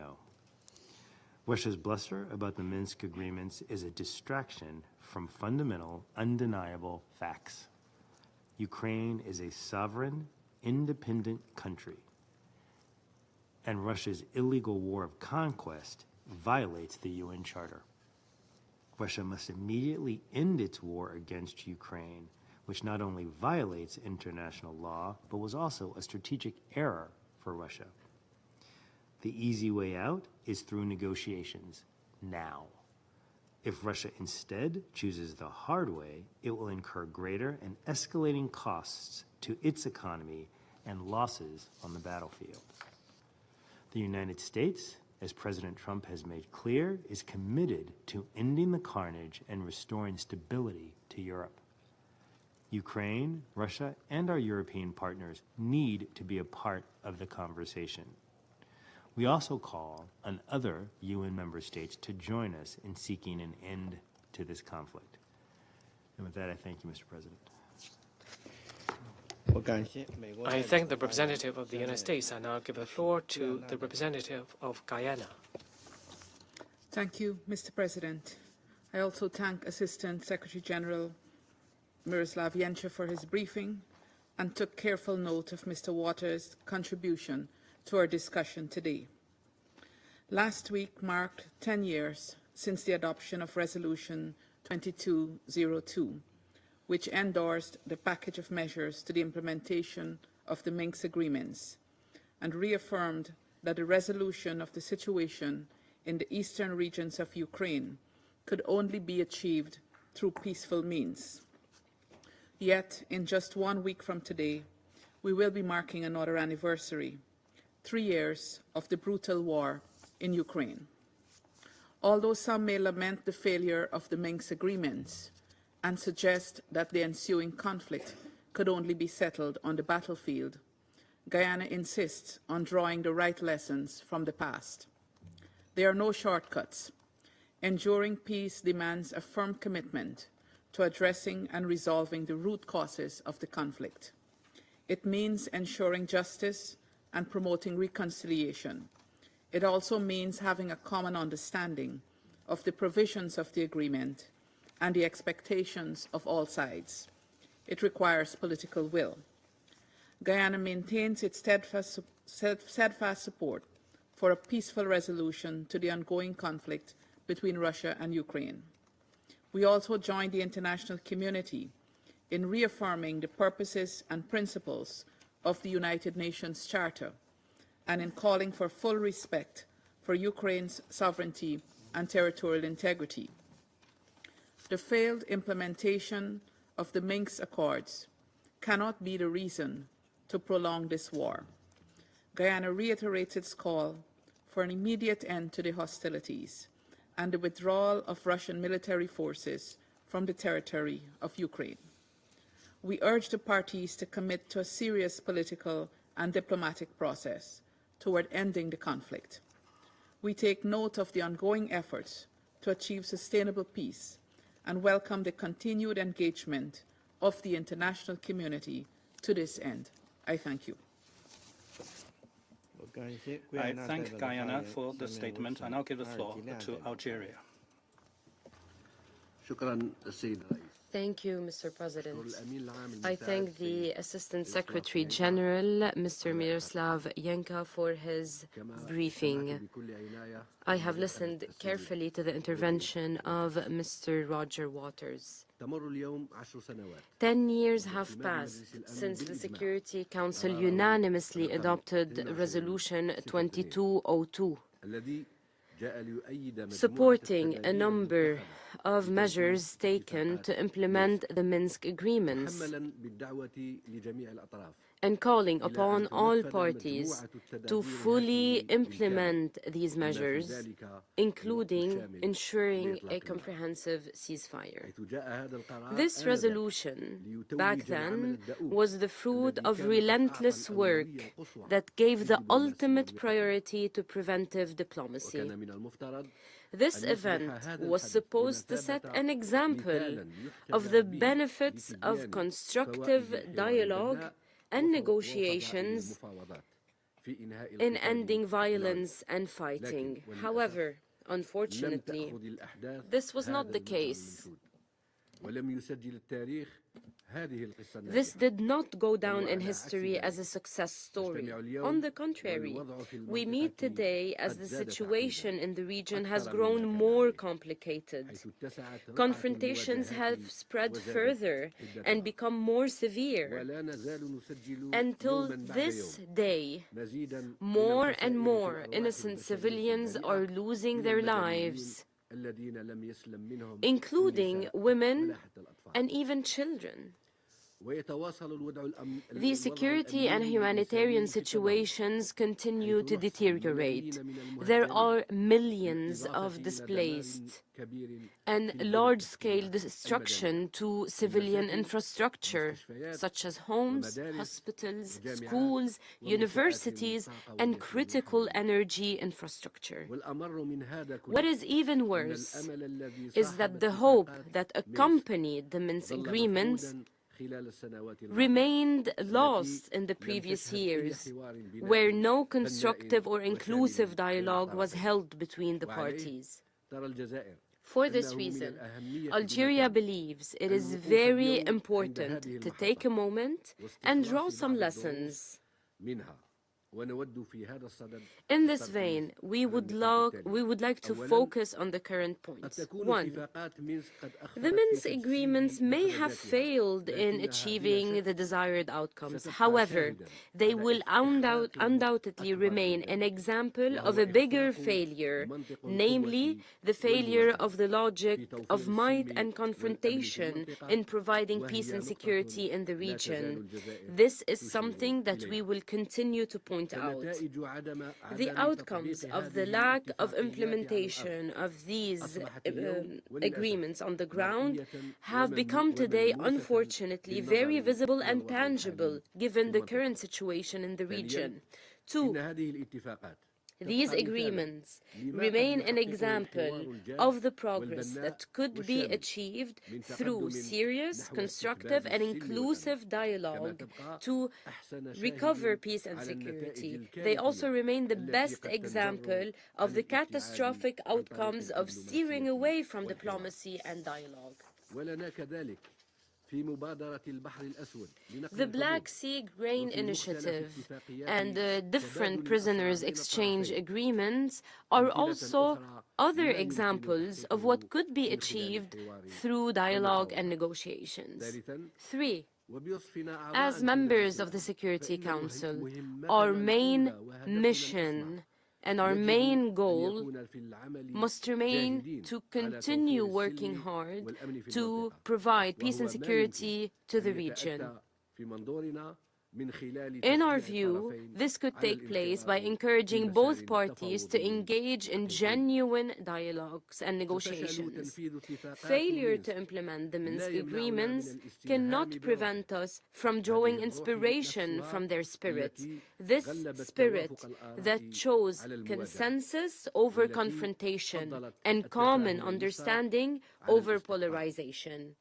L: Russia's bluster about the Minsk agreements is a distraction from fundamental, undeniable facts. Ukraine is a sovereign, independent country, and Russia's illegal war of conquest violates the UN Charter. Russia must immediately end its war against Ukraine, which not only violates international law, but was also a strategic error for Russia. The easy way out is through negotiations, now. If Russia instead chooses the hard way, it will incur greater and escalating costs to its economy and losses on the battlefield. The United States, as President Trump has made clear, is committed to ending the carnage and restoring stability to Europe. Ukraine, Russia, and our European partners need to be a part of the conversation. We also call on other UN member states to join us in seeking an end to this conflict. And with that, I thank you, Mr. President.
H: I thank the representative of the United States and now give the floor to the representative of Guyana.
M: Thank you, Mr. President. I also thank Assistant Secretary-General Miroslav Jenca for his briefing and took careful note of Mr. Waters' contribution to our discussion today. Last week marked 10 years since the adoption of Resolution 2202, which endorsed the package of measures to the implementation of the Minsk agreements and reaffirmed that the resolution of the situation in the eastern regions of Ukraine could only be achieved through peaceful means. Yet, in just 1 week from today, we will be marking another anniversary, 3 years of the brutal war in Ukraine. Although some may lament the failure of the Minsk agreements and suggest that the ensuing conflict could only be settled on the battlefield, Guyana insists on drawing the right lessons from the past. There are no shortcuts. Enduring peace demands a firm commitment to addressing and resolving the root causes of the conflict. It means ensuring justice and promoting reconciliation. It also means having a common understanding of the provisions of the agreement and the expectations of all sides. It requires political will. Guyana maintains its steadfast support for a peaceful resolution to the ongoing conflict between Russia and Ukraine. We also join the international community in reaffirming the purposes and principles of the United Nations Charter and in calling for full respect for Ukraine's sovereignty and territorial integrity. The failed implementation of the Minsk Accords cannot be the reason to prolong this war. Guyana reiterates its call for an immediate end to the hostilities and the withdrawal of Russian military forces from the territory of Ukraine. We urge the parties to commit to a serious political and diplomatic process toward ending the conflict. We take note of the ongoing efforts to achieve sustainable peace and welcome the continued engagement of the international community to this end. I thank you.
A: I thank Guyana for the statement. I now give the floor to Algeria.
N: Thank you, Mr. President. I thank the Assistant Secretary-General, Mr. Miroslav Jenca, for his briefing. I have listened carefully to the intervention of Mr. Roger Waters. 10 years have passed since the Security Council unanimously adopted Resolution 2202, supporting a number of measures taken to implement the Minsk agreements and calling upon all parties to fully implement these measures, including ensuring a comprehensive ceasefire. This resolution, back then, was the fruit of relentless work that gave the ultimate priority to preventive diplomacy. This event was supposed to set an example of the benefits of constructive dialogue and negotiations in ending violence and fighting. However, unfortunately, this was not the case. This did not go down in history as a success story. On the contrary, we meet today as the situation in the region has grown more complicated. Confrontations have spread further and become more severe. Until this day, more and more innocent civilians are losing their lives, including women and even children. The security and humanitarian situations continue to deteriorate. There are millions of displaced and large-scale destruction to civilian infrastructure, such as homes, hospitals, schools, universities, and critical energy infrastructure. What is even worse is that the hope that accompanied the Minsk agreements remained lost in the previous years, where no constructive or inclusive dialogue was held between the parties. For this reason, Algeria believes it is very important to take a moment and draw some lessons. In this vein, we would like to focus on the current points. 1. The Minsk agreements may have failed in achieving the desired outcomes. However, they will undoubtedly remain an example of a bigger failure, namely the failure of the logic of might and confrontation in providing peace and security in the region. This is something that we will continue to point out. The outcomes of the lack of implementation of these agreements on the ground have become today, unfortunately, very visible and tangible given the current situation in the region. 2. These agreements remain an example of the progress that could be achieved through serious, constructive, and inclusive dialogue to recover peace and security. They also remain the best example of the catastrophic outcomes of steering away from diplomacy and dialogue. The Black Sea Grain Initiative and the different prisoners exchange agreements are also other examples of what could be achieved through dialogue and negotiations. 3. As members of the Security Council, our main mission and our main goal must remain to continue working hard to provide peace and security to the region. In our view, this could take place by encouraging both parties to engage in genuine dialogues and negotiations. Failure to implement the Minsk agreements cannot prevent us from drawing inspiration from their spirit. This spirit that chose consensus over confrontation and common understanding over polarization.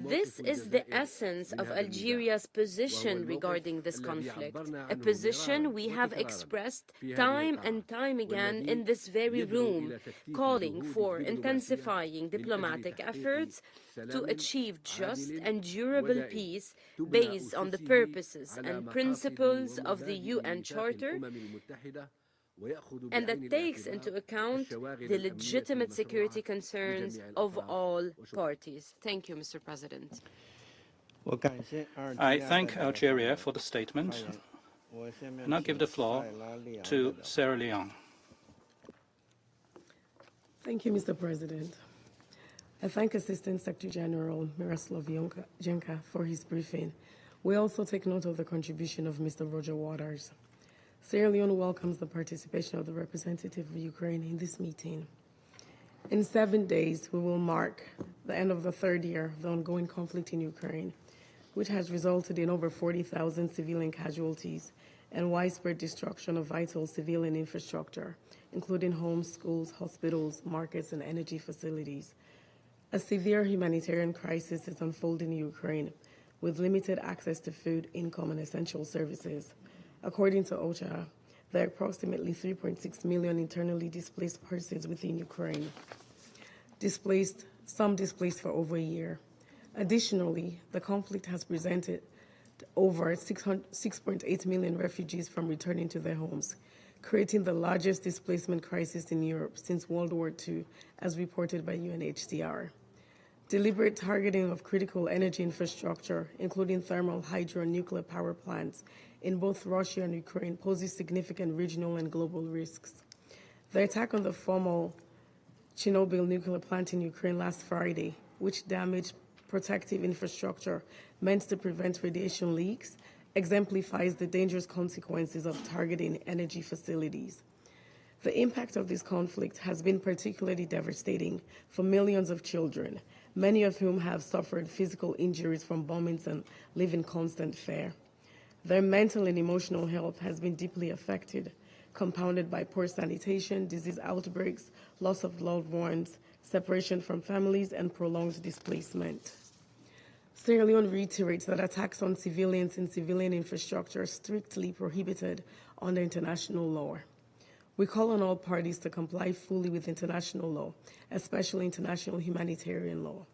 N: This is the essence of Algeria's position regarding this conflict, a position we have expressed time and time again in this very room, calling for intensifying diplomatic efforts to achieve just and durable peace based on the purposes and principles of the UN Charter, and that takes into account the legitimate security concerns of all parties. Thank you, Mr. President.
A: I thank Algeria for the statement. And I'll give the floor to Sierra Leone.
O: Thank you, Mr. President. I thank Assistant Secretary-General Miroslav Jenca for his briefing. We also take note of the contribution of Mr. Roger Waters. Sierra Leone welcomes the participation of the representative of Ukraine in this meeting. In 7 days, we will mark the end of the third year of the ongoing conflict in Ukraine, which has resulted in over 40,000 civilian casualties and widespread destruction of vital civilian infrastructure, including homes, schools, hospitals, markets, and energy facilities. A severe humanitarian crisis is unfolding in Ukraine, with limited access to food, income, and essential services. According to OSCE, there are approximately 3.6 million internally displaced persons within Ukraine, some displaced for over a year. Additionally, the conflict has prevented over 6.8 million refugees from returning to their homes, creating the largest displacement crisis in Europe since World War II, as reported by UNHCR. Deliberate targeting of critical energy infrastructure, including thermal, hydro, and nuclear power plants, in both Russia and Ukraine poses significant regional and global risks. The attack on the former Chernobyl nuclear plant in Ukraine last Friday, which damaged protective infrastructure meant to prevent radiation leaks, exemplifies the dangerous consequences of targeting energy facilities. The impact of this conflict has been particularly devastating for millions of children, many of whom have suffered physical injuries from bombings and live in constant fear. Their mental and emotional health has been deeply affected, compounded by poor sanitation, disease outbreaks, loss of loved ones, separation from families, and prolonged displacement. Sierra Leone reiterates that attacks on civilians and civilian infrastructure are strictly prohibited under international law. We call on all parties to comply fully with international law, especially international humanitarian law.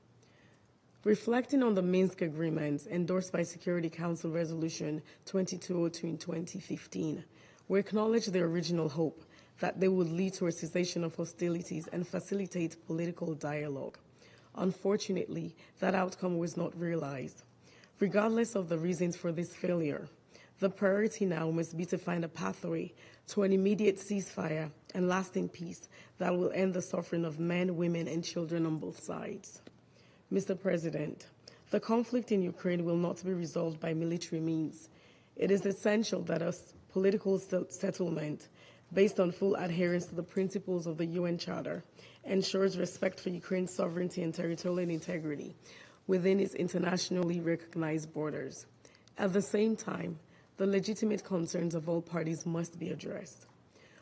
O: Reflecting on the Minsk agreements endorsed by Security Council Resolution 2202 in 2015, we acknowledge the original hope that they would lead to a cessation of hostilities and facilitate political dialogue. Unfortunately, that outcome was not realized. Regardless of the reasons for this failure, the priority now must be to find a pathway to an immediate ceasefire and lasting peace that will end the suffering of men, women, and children on both sides. Mr. President, the conflict in Ukraine will not be resolved by military means. It is essential that a political settlement based on full adherence to the principles of the UN Charter ensures respect for Ukraine's sovereignty and territorial integrity within its internationally recognized borders. At the same time, the legitimate concerns of all parties must be addressed.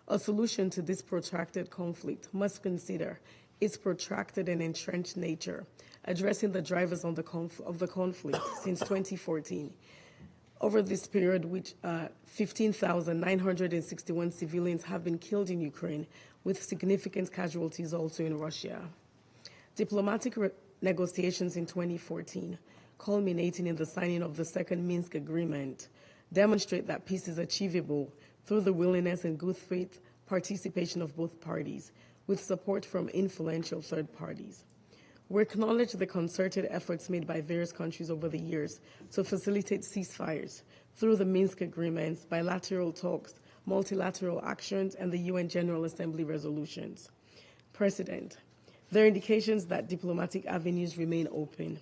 O: A solution to this protracted conflict must consider its protracted and entrenched nature, addressing the drivers of the conflict since 2014. Over this period, 15,961 civilians have been killed in Ukraine, with significant casualties also in Russia. Diplomatic negotiations in 2014, culminating in the signing of the second Minsk agreement, demonstrate that peace is achievable through the willingness and good faith participation of both parties, with support from influential third parties. We acknowledge the concerted efforts made by various countries over the years to facilitate ceasefires through the Minsk agreements, bilateral talks, multilateral actions, and the UN General Assembly resolutions. President, there are indications that diplomatic avenues remain open.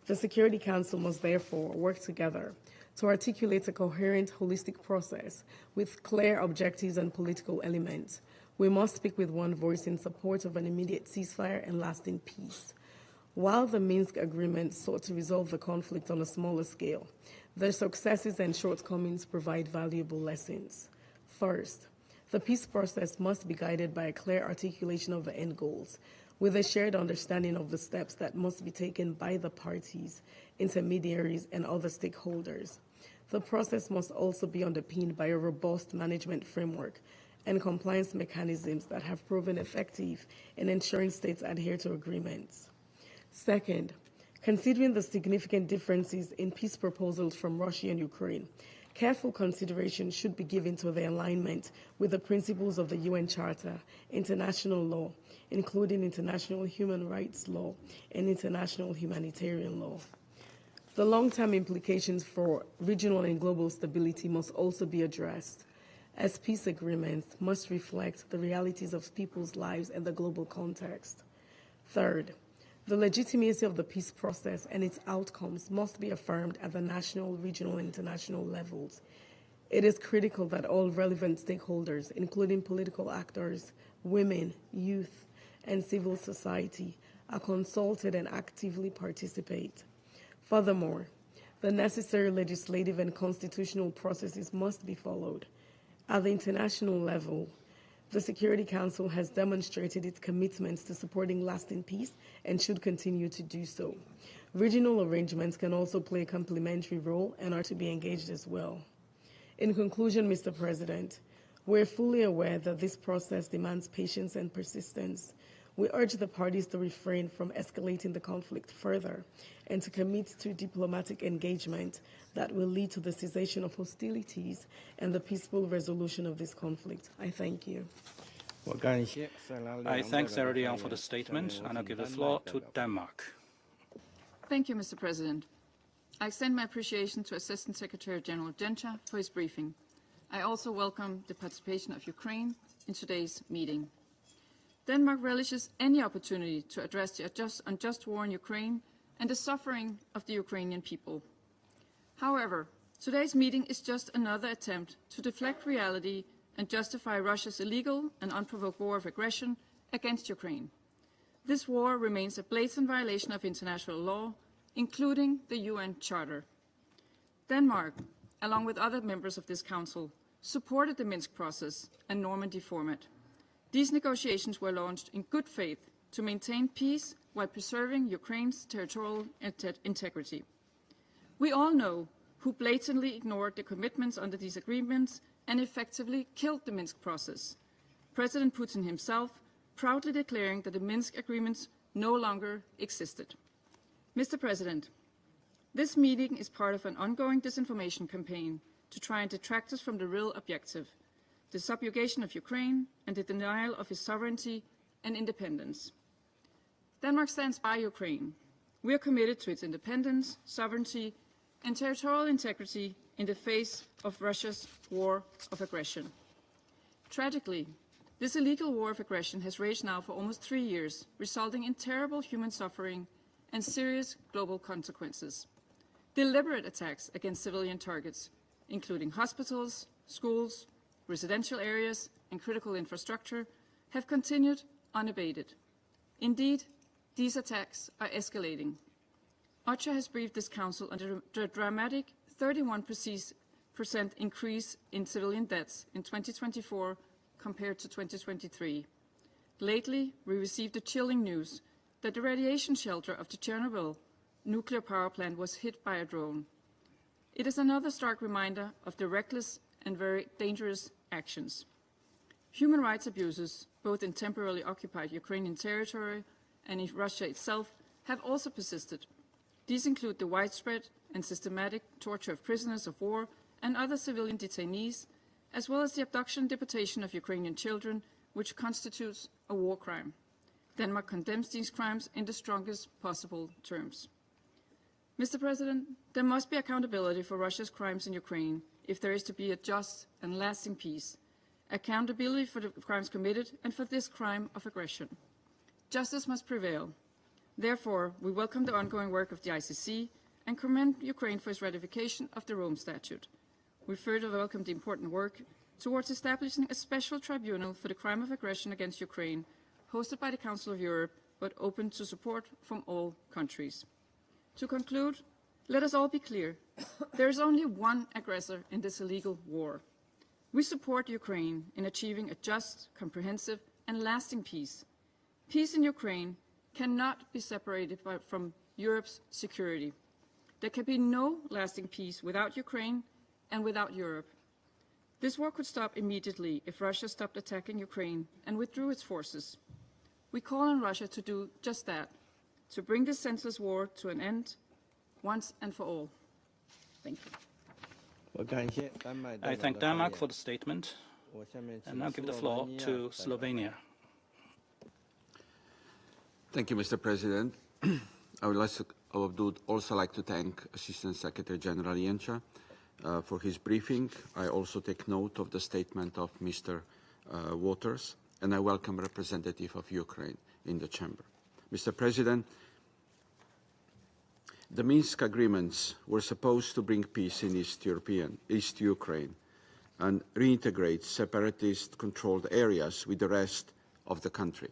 O: The Security Council must therefore work together to articulate a coherent, holistic process with clear objectives and political elements. We must speak with one voice in support of an immediate ceasefire and lasting peace. While the Minsk agreement sought to resolve the conflict on a smaller scale, their successes and shortcomings provide valuable lessons. First, the peace process must be guided by a clear articulation of the end goals, with a shared understanding of the steps that must be taken by the parties, intermediaries, and other stakeholders. The process must also be underpinned by a robust management framework and compliance mechanisms that have proven effective in ensuring states adhere to agreements. Second, considering the significant differences in peace proposals from Russia and Ukraine, careful consideration should be given to their alignment with the principles of the UN Charter, international law, including international human rights law and international humanitarian law. The long-term implications for regional and global stability must also be addressed. as peace agreements must reflect the realities of people's lives and the global context. Third, the legitimacy of the peace process and its outcomes must be affirmed at the national, regional, and international levels. It is critical that all relevant stakeholders, including political actors, women, youth, and civil society, are consulted and actively participate. Furthermore, the necessary legislative and constitutional processes must be followed. At the international level, the Security Council has demonstrated its commitment to supporting lasting peace and should continue to do so. Regional arrangements can also play a complementary role and are to be engaged as well. In conclusion, Mr. President, we're fully aware that this process demands patience and persistence. We urge the parties to refrain from escalating the conflict further and to commit to diplomatic engagement that will lead to the cessation of hostilities and the peaceful resolution of this conflict. I thank you.
A: I thank Sarah Leon for the statement, and I'll give the floor to Denmark.
P: Thank you, Mr. President. I extend my appreciation to Assistant Secretary-General Jenca for his briefing. I also welcome the participation of Ukraine in today's meeting. Denmark relishes any opportunity to address the unjust war in Ukraine and the suffering of the Ukrainian people. However, today's meeting is just another attempt to deflect reality and justify Russia's illegal and unprovoked war of aggression against Ukraine. This war remains a blatant violation of international law, including the UN Charter. Denmark, along with other members of this Council, supported the Minsk process and Normandy format. These negotiations were launched in good faith to maintain peace while preserving Ukraine's territorial integrity. We all know who blatantly ignored the commitments under these agreements and effectively killed the Minsk process. President Putin himself proudly declaring that the Minsk agreements no longer existed. Mr. President, this meeting is part of an ongoing disinformation campaign to try and detract us from the real objective, the subjugation of Ukraine and the denial of its sovereignty and independence. Denmark stands by Ukraine. We are committed to its independence, sovereignty, and territorial integrity in the face of Russia's war of aggression. Tragically, this illegal war of aggression has raged now for almost 3 years, resulting in terrible human suffering and serious global consequences. Deliberate attacks against civilian targets, including hospitals, schools, residential areas, and critical infrastructure, have continued unabated. Indeed, these attacks are escalating. OSCE has briefed this Council on the dramatic 31% increase in civilian deaths in 2024 compared to 2023. Lately, we received the chilling news that the radiation shelter of the Chernobyl nuclear power plant was hit by a drone. It is another stark reminder of the reckless and very dangerous actions. Human rights abuses, both in temporarily occupied Ukrainian territory and in Russia itself, have also persisted. These include the widespread and systematic torture of prisoners of war and other civilian detainees, as well as the abduction and deportation of Ukrainian children, which constitutes a war crime. Denmark condemns these crimes in the strongest possible terms. Mr. President, there must be accountability for Russia's crimes in Ukraine if there is to be a just and lasting peace, accountability for the crimes committed and for this crime of aggression. Justice must prevail. Therefore, we welcome the ongoing work of the ICC and commend Ukraine for its ratification of the Rome Statute. We further welcome the important work towards establishing a special tribunal for the crime of aggression against Ukraine, hosted by the Council of Europe, but open to support from all countries. To conclude, let us all be clear. There is only one aggressor in this illegal war. We support Ukraine in achieving a just, comprehensive, and lasting peace. Peace in Ukraine cannot be separated from Europe's security. There can be no lasting peace without Ukraine and without Europe. This war could stop immediately if Russia stopped attacking Ukraine and withdrew its forces. We call on Russia to do just that, to bring this senseless war to an end once and for all. Thank you.
A: I thank Denmark for the statement, and now give the floor to Slovenia.
Q: Thank you, Mr. President. I would also like to thank Assistant Secretary-General Jenca for his briefing. I also take note of the statement of Mr. Waters, and I welcome representative of Ukraine in the chamber. Mr. President, the Minsk agreements were supposed to bring peace in East Ukraine and reintegrate separatist-controlled areas with the rest of the country.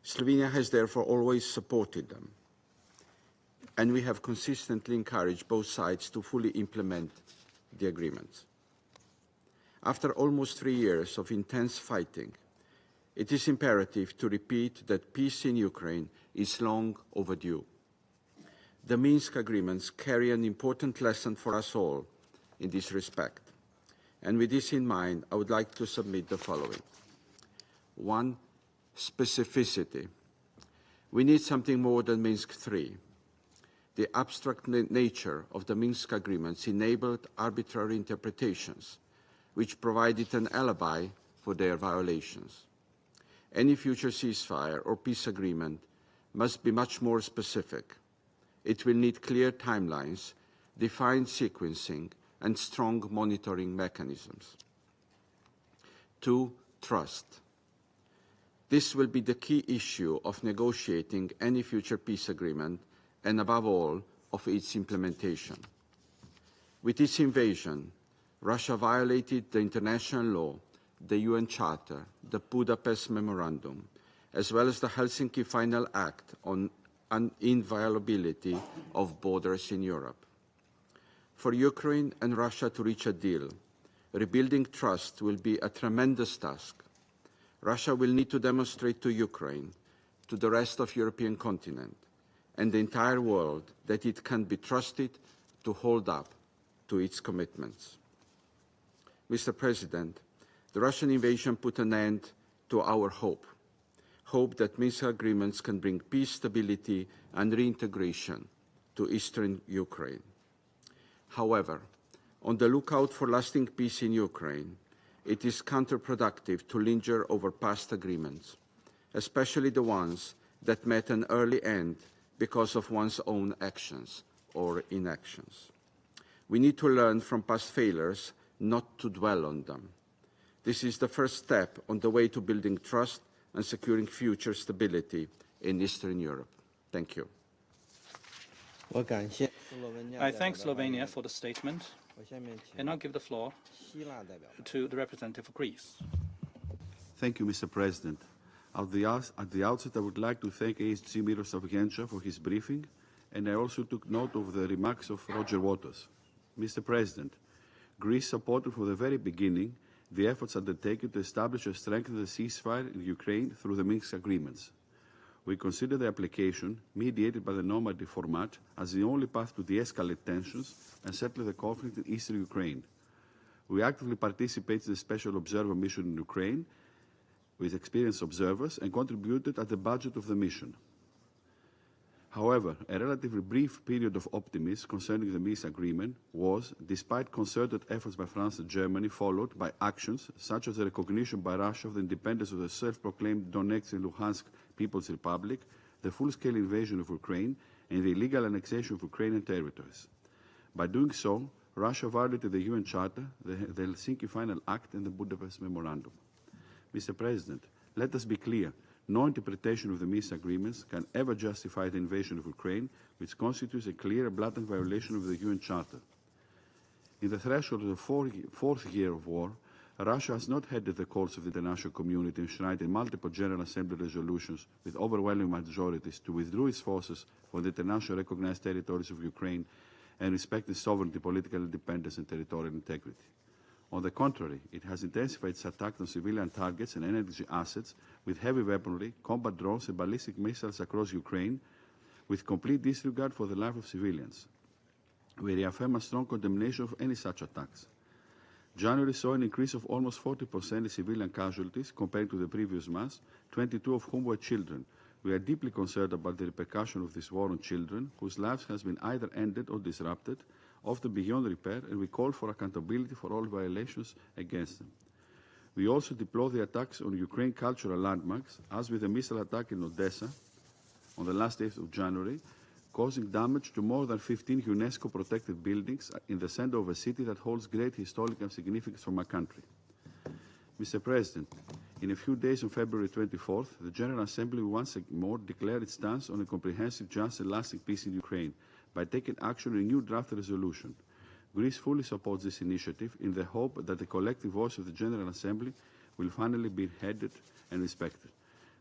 Q: Slovenia has therefore always supported them, and we have consistently encouraged both sides to fully implement the agreements. After almost 3 years of intense fighting, it is imperative to repeat that peace in Ukraine is long overdue. The Minsk agreements carry an important lesson for us all in this respect. And with this in mind, I would like to submit the following. 1. Specificity. We need something more than Minsk II. The abstract nature of the Minsk agreements enabled arbitrary interpretations, which provided an alibi for their violations. Any future ceasefire or peace agreement must be much more specific. It will need clear timelines, defined sequencing, and strong monitoring mechanisms. 2. Trust. This will be the key issue of negotiating any future peace agreement and, above all, of its implementation. With its invasion, Russia violated the international law, the UN Charter, the Budapest Memorandum, as well as the Helsinki Final Act on inviolability of borders in Europe. For Ukraine and Russia to reach a deal, rebuilding trust will be a tremendous task. Russia will need to demonstrate to Ukraine, to the rest of the European continent, and the entire world that it can be trusted to hold up to its commitments. Mr. President, the Russian invasion put an end to our hope that Minsk agreements can bring peace, stability, and reintegration to eastern Ukraine. However, on the lookout for lasting peace in Ukraine, it is counterproductive to linger over past agreements, especially the ones that met an early end because of one's own actions or inactions. We need to learn from past failures, not to dwell on them. This is the first step on the way to building trust and securing future stability in Eastern Europe. Thank you.
A: I thank Slovenia for the statement, and I'll give the floor to the representative of Greece.
K: Thank you, Mr. President. At the outset, I would like to thank ASG Miroslav Jenca for his briefing, and I also took note of the remarks of Roger Waters. Mr. President, Greece supported from the very beginning the efforts undertaken to establish and strengthen the ceasefire in Ukraine through the Minsk agreements. We consider the application, mediated by the normative format, as the only path to de-escalate tensions and settle the conflict in eastern Ukraine. We actively participated in the Special Observer Mission in Ukraine with experienced observers and contributed at the budget of the mission. However, a relatively brief period of optimism concerning the Minsk agreement was, despite concerted efforts by France and Germany, followed by actions such as the recognition by Russia of the independence of the self-proclaimed Donetsk and Luhansk People's Republic, the full-scale invasion of Ukraine, and the illegal annexation of Ukrainian territories. By doing so, Russia violated the UN Charter, the Helsinki Final Act, and the Budapest Memorandum. Mr. President, let us be clear. No interpretation of the Minsk agreements can ever justify the invasion of Ukraine, which constitutes a clear and blatant violation of the UN Charter. In the threshold of the fourth year of war, Russia has not heeded the calls of the international community enshrined in multiple General Assembly resolutions with overwhelming majorities to withdraw its forces from the internationally recognized territories of Ukraine and respect its sovereignty, political independence, and territorial integrity. On the contrary, it has intensified its attack on civilian targets and energy assets with heavy weaponry, combat drones, and ballistic missiles across Ukraine, with complete disregard for the life of civilians. We reaffirm a strong condemnation of any such attacks. January saw an increase of almost 40% in civilian casualties compared to the previous months, 22 of whom were children. We are deeply concerned about the repercussion of this war on children, whose lives has been either ended or disrupted, often beyond repair, and we call for accountability for all violations against them. We also deplore the attacks on Ukraine cultural landmarks, as with the missile attack in Odessa on the last day of January, causing damage to more than 15 UNESCO-protected buildings in the center of a city that holds great historical significance for my country. Mr. President, in a few days on February 24th, the General Assembly will once more declare its stance on a comprehensive, just and lasting peace in Ukraine by taking action on a new draft resolution. Greece fully supports this initiative in the hope that the collective voice of the General Assembly will finally be heeded and respected.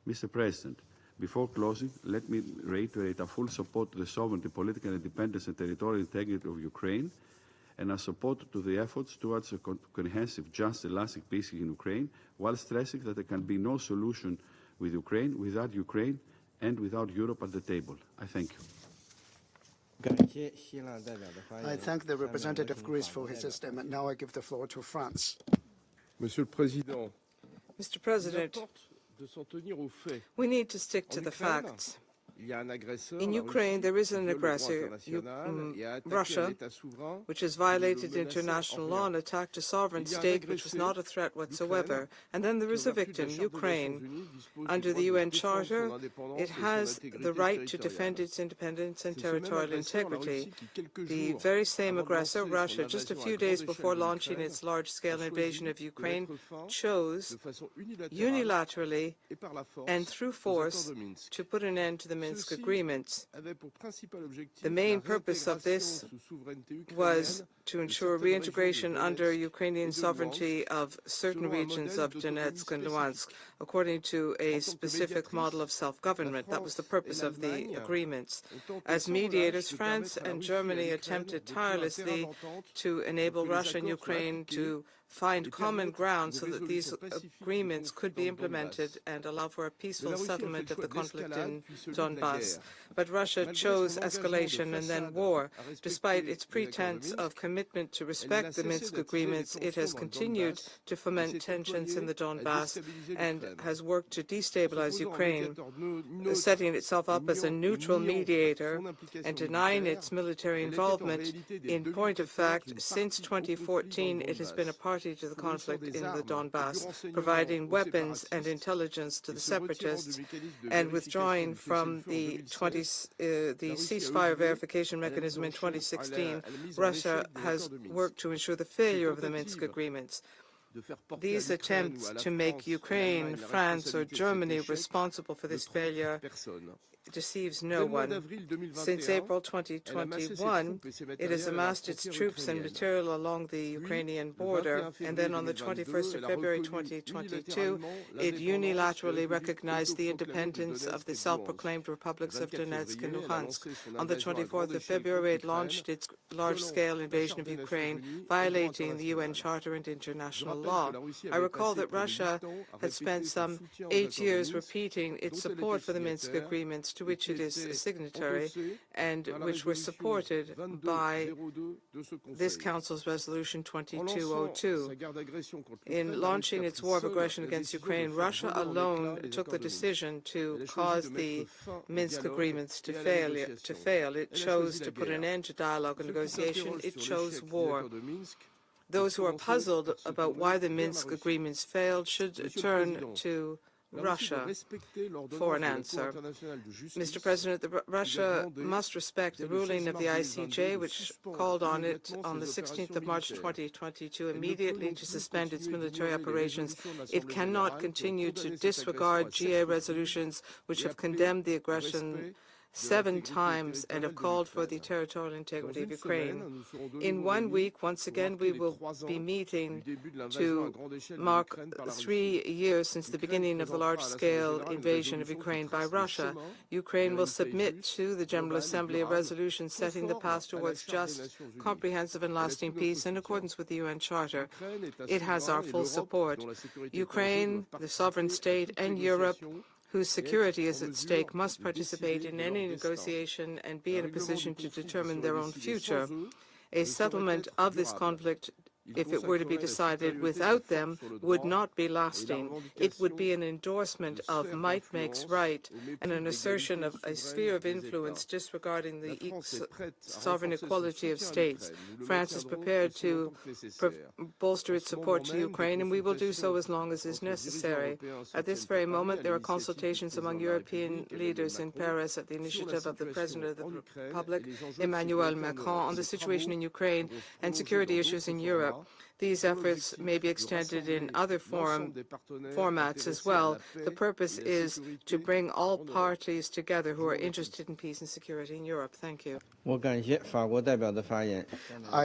K: Mr. President, before closing, let me reiterate our full support to the sovereignty, political independence and territorial integrity of Ukraine, and our support to the efforts towards a comprehensive, just and lasting peace in Ukraine, while stressing that there can be no solution with Ukraine without Ukraine and without Europe at the table. I thank you.
E: I thank the representative of Greece for his statement. Now I give the floor to France.
B: Monsieur le Président,
J: Mr. President, we need to stick to the facts. In Ukraine, there is an aggressor, Russia, which has violated international law and attacked a sovereign state which was not a threat whatsoever. And then there is a victim, Ukraine. Under the UN Charter, it has the right to defend its independence and territorial integrity. The very same aggressor, Russia, just a few days before launching its large-scale invasion of Ukraine, chose unilaterally and through force to put an end to the Minsk agreements. The main purpose of this was to ensure reintegration under Ukrainian sovereignty of certain regions of Donetsk and Luhansk, according to a specific model of self-government. That was the purpose of the agreements. As mediators, France and Germany attempted tirelessly to enable Russia and Ukraine to find common ground so that these agreements could be implemented and allow for a peaceful settlement of the conflict in Donbass. But Russia chose escalation and then war. Despite its pretense of commitment to respect the Minsk agreements, it has continued to foment tensions in the Donbass and has worked to destabilize Ukraine, setting itself up as a neutral mediator and denying its military involvement. In point of fact, since 2014, it has been a party to the conflict in the Donbass, providing weapons and intelligence to the separatists and withdrawing from the ceasefire verification mechanism in 2016. Russia has worked to ensure the failure of the Minsk agreements. These attempts to make Ukraine, France, or Germany responsible for this failure deceives no one. Since April 2021, it has amassed its troops and material along the Ukrainian border, and then on the 21st of February 2022, it unilaterally recognized the independence of the self-proclaimed republics of Donetsk and Luhansk. On the 24th of February, it launched its large-scale invasion of Ukraine, violating the UN Charter and international law. I recall that Russia had spent some 8 years repeating its support for the Minsk agreements, to which it is a signatory, and which were supported by this Council's Resolution 2202. In launching its war of aggression against Ukraine, Russia alone took the decision to cause the Minsk agreements to fail. It chose to put an end to dialogue and negotiation. It chose war. Those who are puzzled about why the Minsk agreements failed should turn to Russia for an answer. Mr. President, Russia must respect the ruling of the ICJ, which called on it on the 16th of March 2022 immediately to suspend its military operations. It cannot continue to disregard GA resolutions which have condemned the aggression 7 times and have called for the territorial integrity of Ukraine. In 1 week, once again, we will be meeting to mark 3 years since the beginning of the large-scale invasion of Ukraine by Russia. Ukraine will submit to the General Assembly a resolution setting the path towards just, comprehensive and lasting peace in accordance with the UN Charter. It has our full support. Ukraine, the sovereign state, and Europe, whose security is at stake, must participate in any negotiation and be in a position to determine their own future. A settlement of this conflict if it were to be decided without them, would not be lasting. It would be an endorsement of might makes right and an assertion of a sphere of influence disregarding the sovereign equality of states. France is prepared to bolster its support to Ukraine, and we will do so as long as is necessary. At this very moment, there are consultations among European leaders in Paris at the initiative of the President of the Republic, Emmanuel Macron, on the situation in Ukraine and security issues in Europe. These efforts may be extended in other formats as well. The purpose is to bring all parties together who are interested in peace and security in Europe. Thank you.
E: I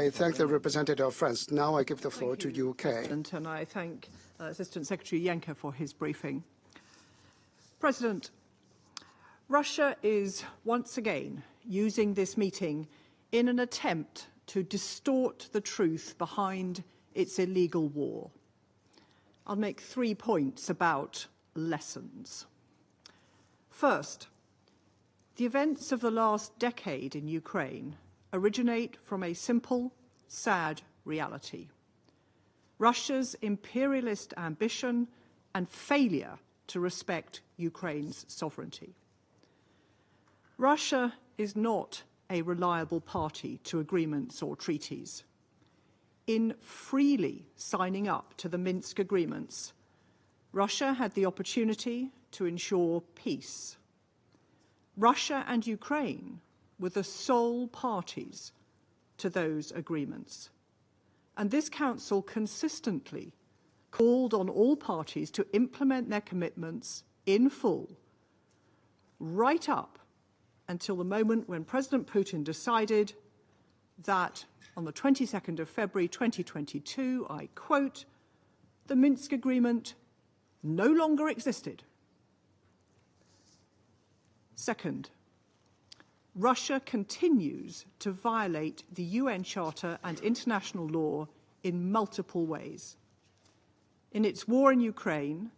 E: thank the representative of France. Now I give the floor to UK.
R: And I thank Assistant Secretary Jenca for his briefing. President, Russia is once again using this meeting in an attempt to distort the truth behind its illegal war. I'll make 3 points about lessons. First, the events of the last decade in Ukraine originate from a simple, sad reality: Russia's imperialist ambition and failure to respect Ukraine's sovereignty. Russia is not a reliable party to agreements or treaties. In freely signing up to the Minsk agreements, Russia had the opportunity to ensure peace. Russia and Ukraine were the sole parties to those agreements. And this Council consistently called on all parties to implement their commitments in full, right up until the moment when President Putin decided that on the 22nd of February 2022, I quote, "The Minsk agreement no longer existed." Second, Russia continues to violate the UN Charter and international law in multiple ways. In its war in Ukraine,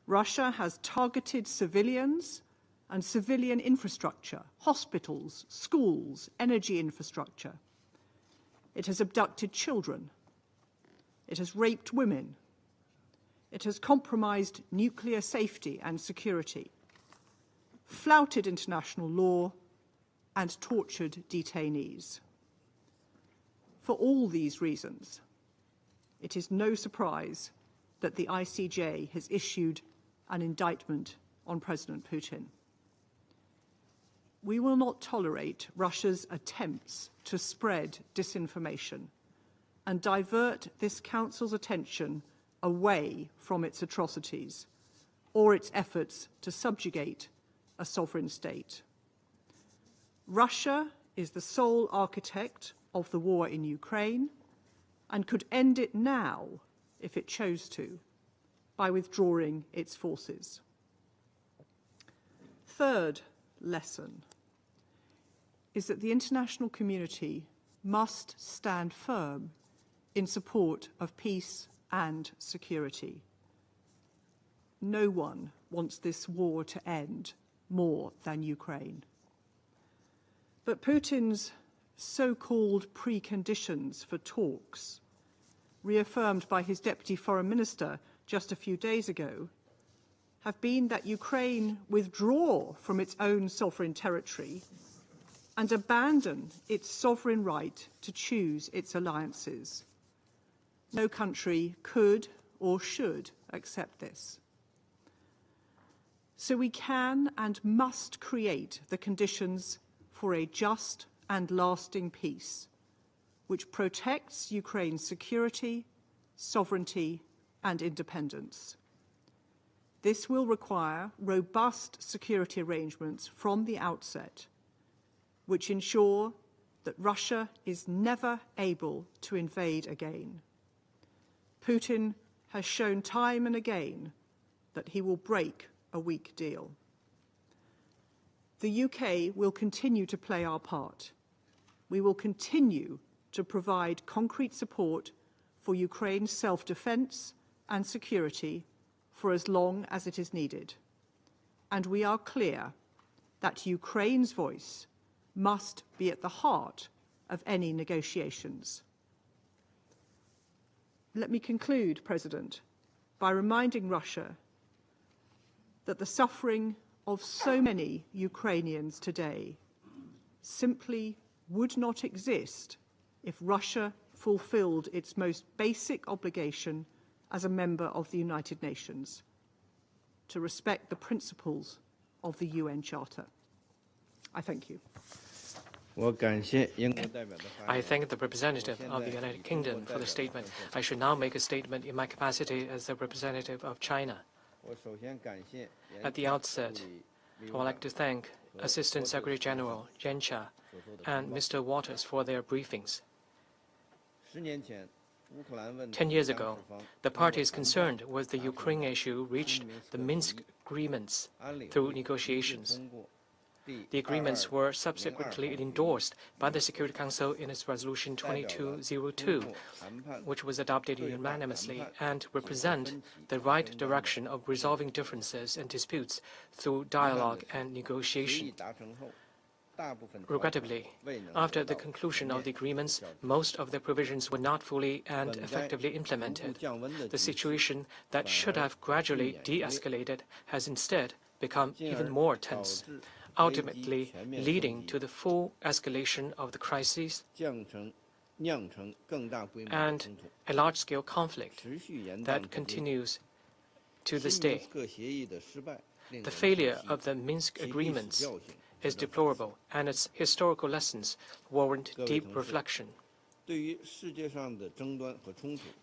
R: Russia has targeted civilians and civilian infrastructure, hospitals, schools, energy infrastructure. It has abducted children. It has raped women. It has compromised nuclear safety and security, flouted international law, and tortured detainees. For all these reasons, it is no surprise that the ICJ has issued an indictment on President Putin. We will not tolerate Russia's attempts to spread disinformation and divert this Council's attention away from its atrocities or its efforts to subjugate a sovereign state. Russia is the sole architect of the war in Ukraine and could end it now, if it chose to, by withdrawing its forces. Third lesson is that the international community must stand firm in support of peace and security. No one wants this war to end more than Ukraine. But Putin's so-called preconditions for talks, reaffirmed by his Deputy Foreign Minister just a few days ago, have been that Ukraine withdraw from its own sovereign territory and abandon its sovereign right to choose its alliances. No country could or should accept this. So we can and must create the conditions for a just and lasting peace, which protects Ukraine's security, sovereignty, and independence. This will require robust security arrangements from the outset, which ensure that Russia is never able to invade again. Putin has shown time and again that he will break a weak deal. The UK will continue to play our part. We will continue to provide concrete support for Ukraine's self-defense and security for as long as it is needed. And we are clear that Ukraine's voice must be at the heart of any negotiations. let me conclude, President, by reminding Russia that the suffering of so many Ukrainians today simply would not exist if Russia fulfilled its most basic obligation as a member of the United Nations, to respect the principles of the UN Charter. I thank you.
H: I thank the representative of the United Kingdom for the statement. I should now make a statement in my capacity as the representative of China. At the outset, I would like to thank Assistant Secretary-General Jenca and Mr. Waters for their briefings. 10 years ago, the parties concerned with the Ukraine issue reached the Minsk agreements through negotiations. The agreements were subsequently endorsed by the Security Council in its Resolution 2202, which was adopted unanimously and represent the right direction of resolving differences and disputes through dialogue and negotiation. Regrettably, after the conclusion of the agreements, most of the provisions were not fully and effectively implemented. The situation that should have gradually de-escalated has instead become even more tense, ultimately leading to the full escalation of the crisis and a large-scale conflict that continues to this day. The failure of the Minsk agreements is deplorable, and its historical lessons warrant deep reflection.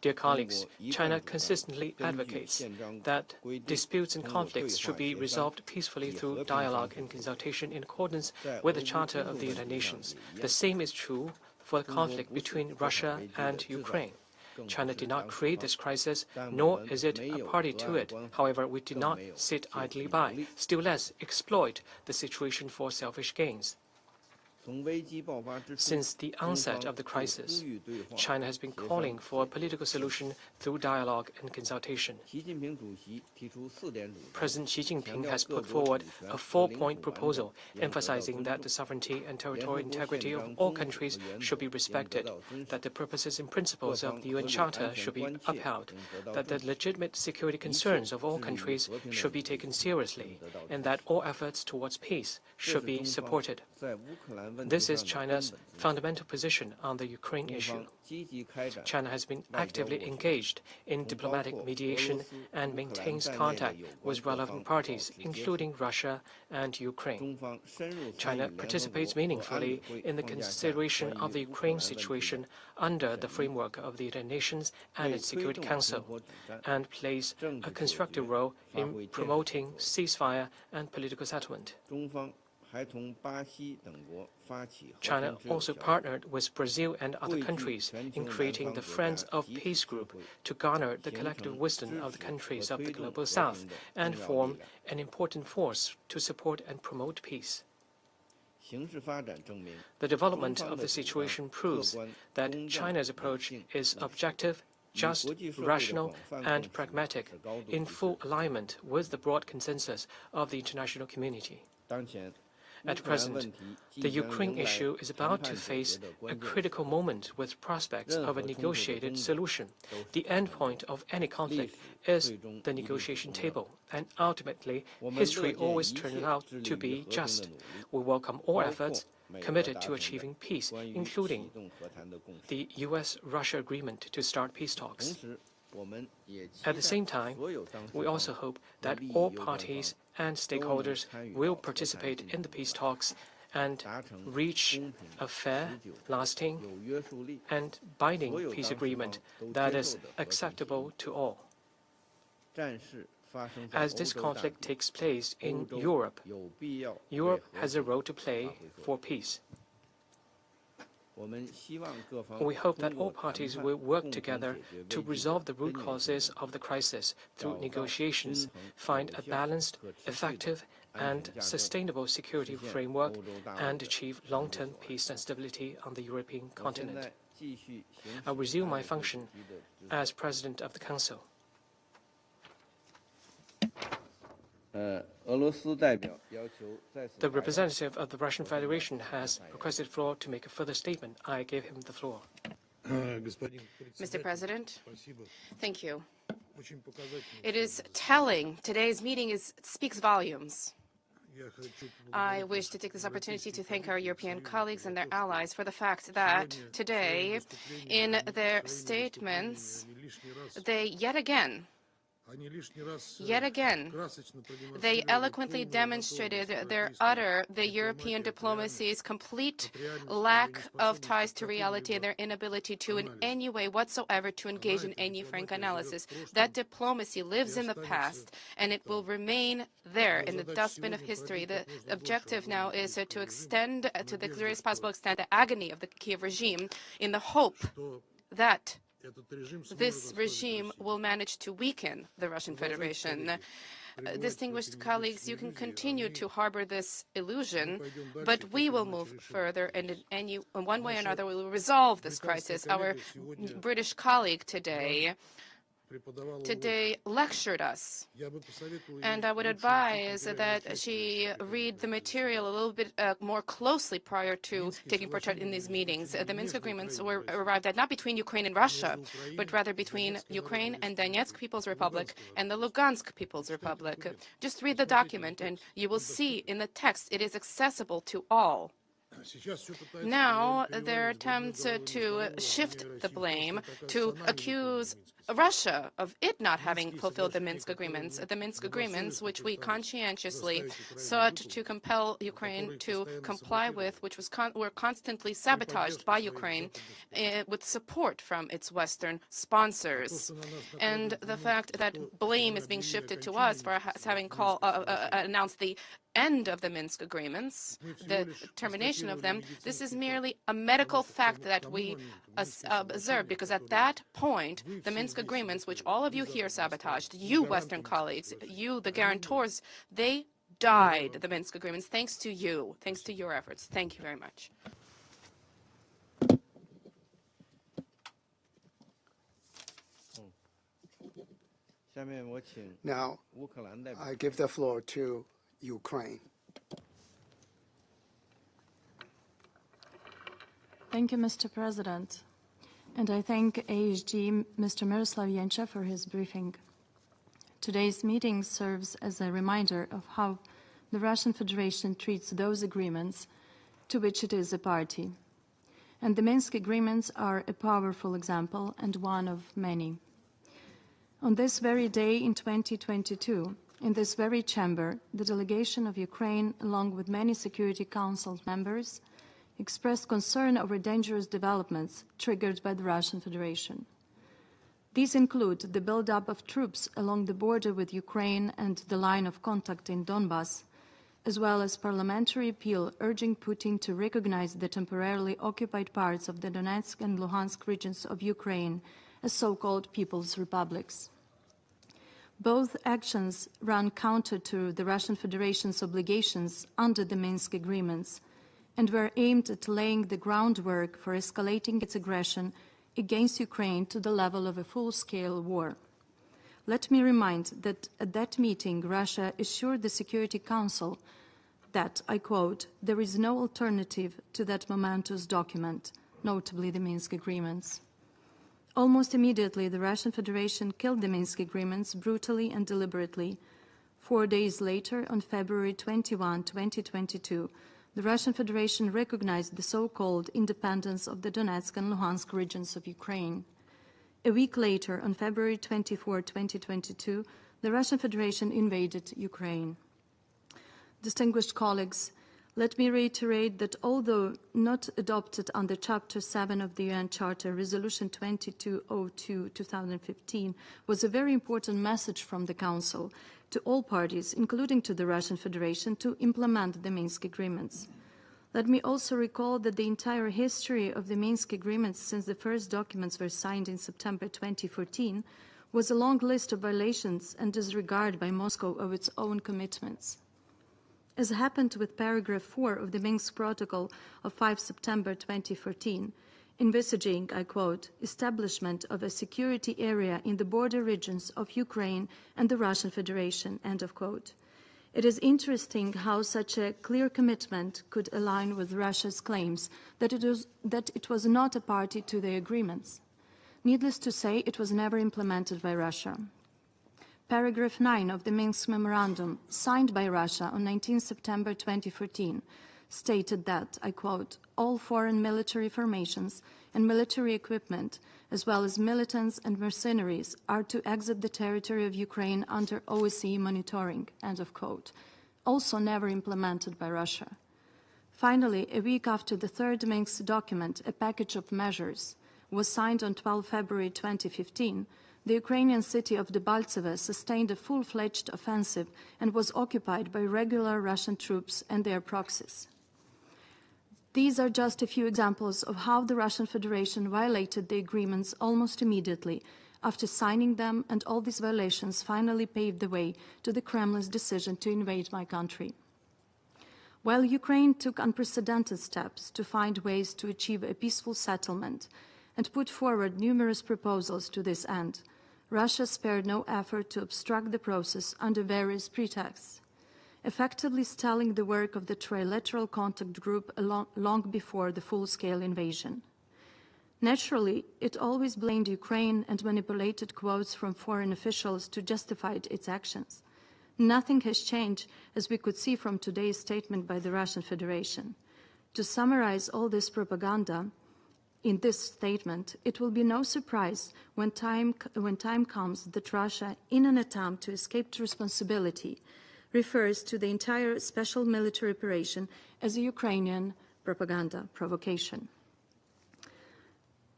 H: Dear colleagues, China consistently advocates that disputes and conflicts should be resolved peacefully through dialogue and consultation in accordance with the Charter of the United Nations. The same is true for the conflict between Russia and Ukraine. China did not create this crisis, nor is it a party to it. However, we did not sit idly by, still less exploit the situation for selfish gains. Since the onset of the crisis, China has been calling for a political solution through dialogue and consultation. President Xi Jinping has put forward a four-point proposal emphasizing that the sovereignty and territorial integrity of all countries should be respected, that the purposes and principles of the UN Charter should be upheld, that the legitimate security concerns of all countries should be taken seriously, and that all efforts towards peace should be supported. This is China's fundamental position on the Ukraine issue. China has been actively engaged in diplomatic mediation and maintains contact with relevant parties, including Russia and Ukraine. China participates meaningfully in the consideration of the Ukraine situation under the framework of the United Nations and its Security Council, and plays a constructive role in promoting ceasefire and political settlement. China also partnered with Brazil and other countries in creating the Friends of Peace group to garner the collective wisdom of the countries of the Global South and form an important force to support and promote peace. The development of the situation proves that China's approach is objective, just, rational, and pragmatic, in full alignment with the broad consensus of the international community. At present, the Ukraine issue is about to face a critical moment with prospects of a negotiated solution. The end point of any conflict is the negotiation table, and ultimately, history always turns out to be just. We welcome all efforts committed to achieving peace, including the U.S.-Russia agreement to start peace talks. At the same time, we also hope that all parties and stakeholders will participate in the peace talks and reach a fair, lasting, and binding peace agreement that is acceptable to all. As this conflict takes place in Europe, Europe has a role to play for peace. We hope that all parties will work together to resolve the root causes of the crisis through negotiations, find a balanced, effective, and sustainable security framework, and achieve long-term peace and stability on the European continent. I resume my function as President of the Council. The representative of the Russian Federation has requested the floor to make a further statement. I give him the floor.
F: Mr. President, thank you. It is telling. Today's meeting speaks volumes. I wish to take this opportunity to thank our European colleagues and their allies for the fact that today, in their statements, they yet again, they eloquently demonstrated the European diplomacy's complete lack of ties to reality and their inability to in any way whatsoever to engage in any frank analysis. That diplomacy lives in the past and it will remain there in the dustbin of history. The objective now is to extend, to the greatest possible extent, the agony of the Kiev regime in the hope that this regime will manage to weaken the Russian Federation. Distinguished colleagues, you can continue to harbor this illusion, but we will move further, and in one way or another, we will resolve this crisis. Our British colleague today lectured us, and I would advise that she read the material a little bit more closely prior to taking part in these meetings. The Minsk agreements were arrived at not between Ukraine and Russia, but rather between Ukraine and Donetsk People's Republic and the Lugansk People's Republic. Just read the document and you will see in the text it is accessible to all. Now, there are attempts to shift the blame, to accuse Russia of it not having fulfilled the Minsk agreements. The Minsk agreements, which we conscientiously sought to compel Ukraine to comply with, which were constantly sabotaged by Ukraine with support from its Western sponsors. And the fact that blame is being shifted to us for having announced the end of the Minsk agreements, the termination of them, this is merely a medical fact that we observe, because at that point, the Minsk agreements, which all of you here sabotaged, you Western colleagues, you, the guarantors, they died, the Minsk agreements, thanks to you, thanks to your efforts. Thank you very much.
E: Now, I give the floor to Ukraine.
S: Thank you, Mr. President. And I thank AHG Mr. Miroslav Jenca for his briefing. Today's meeting serves as a reminder of how the Russian Federation treats those agreements to which it is a party. And the Minsk agreements are a powerful example and one of many. On this very day in 2022, in this very chamber, the delegation of Ukraine, along with many Security Council members, expressed concern over dangerous developments triggered by the Russian Federation. These include the buildup of troops along the border with Ukraine and the line of contact in Donbass, as well as parliamentary appeal urging Putin to recognize the temporarily occupied parts of the Donetsk and Luhansk regions of Ukraine as so-called People's Republics. Both actions run counter to the Russian Federation's obligations under the Minsk agreements and were aimed at laying the groundwork for escalating its aggression against Ukraine to the level of a full-scale war. Let me remind that at that meeting, Russia assured the Security Council that, I quote, "there is no alternative to that momentous document," notably the Minsk agreements. Almost immediately, the Russian Federation killed the Minsk agreements brutally and deliberately. 4 days later, on February 21, 2022, the Russian Federation recognized the so-called independence of the Donetsk and Luhansk regions of Ukraine. A week later, on February 24, 2022, the Russian Federation invaded Ukraine. Distinguished colleagues, let me reiterate that although not adopted under Chapter 7 of the UN Charter, Resolution 2202/2015 was a very important message from the Council to all parties, including to the Russian Federation, to implement the Minsk agreements. Let me also recall that the entire history of the Minsk agreements since the first documents were signed in September 2014 was a long list of violations and disregard by Moscow of its own commitments. As happened with paragraph 4 of the Minsk Protocol of 5 September 2014, envisaging, I quote, establishment of a security area in the border regions of Ukraine and the Russian Federation, end of quote. It is interesting how such a clear commitment could align with Russia's claims that it was not a party to the agreements. Needless to say, it was never implemented by Russia. Paragraph 9 of the Minsk Memorandum, signed by Russia on 19 September 2014, stated that, I quote, all foreign military formations and military equipment, as well as militants and mercenaries, are to exit the territory of Ukraine under OSCE monitoring, end of quote, also never implemented by Russia. Finally, a week after the third Minsk document, a package of measures, was signed on 12 February 2015, the Ukrainian city of Debaltseve sustained a full-fledged offensive and was occupied by regular Russian troops and their proxies. These are just a few examples of how the Russian Federation violated the agreements almost immediately after signing them, and all these violations finally paved the way to the Kremlin's decision to invade my country. While Ukraine took unprecedented steps to find ways to achieve a peaceful settlement and put forward numerous proposals to this end, Russia spared no effort to obstruct the process under various pretexts, effectively stalling the work of the Trilateral Contact Group long before the full-scale invasion. Naturally, it always blamed Ukraine and manipulated quotes from foreign officials to justify its actions. Nothing has changed, as we could see from today's statement by the Russian Federation. To summarize all this propaganda in this statement, it will be no surprise when time comes that Russia, in an attempt to escape responsibility, refers to the entire special military operation as a Ukrainian propaganda provocation.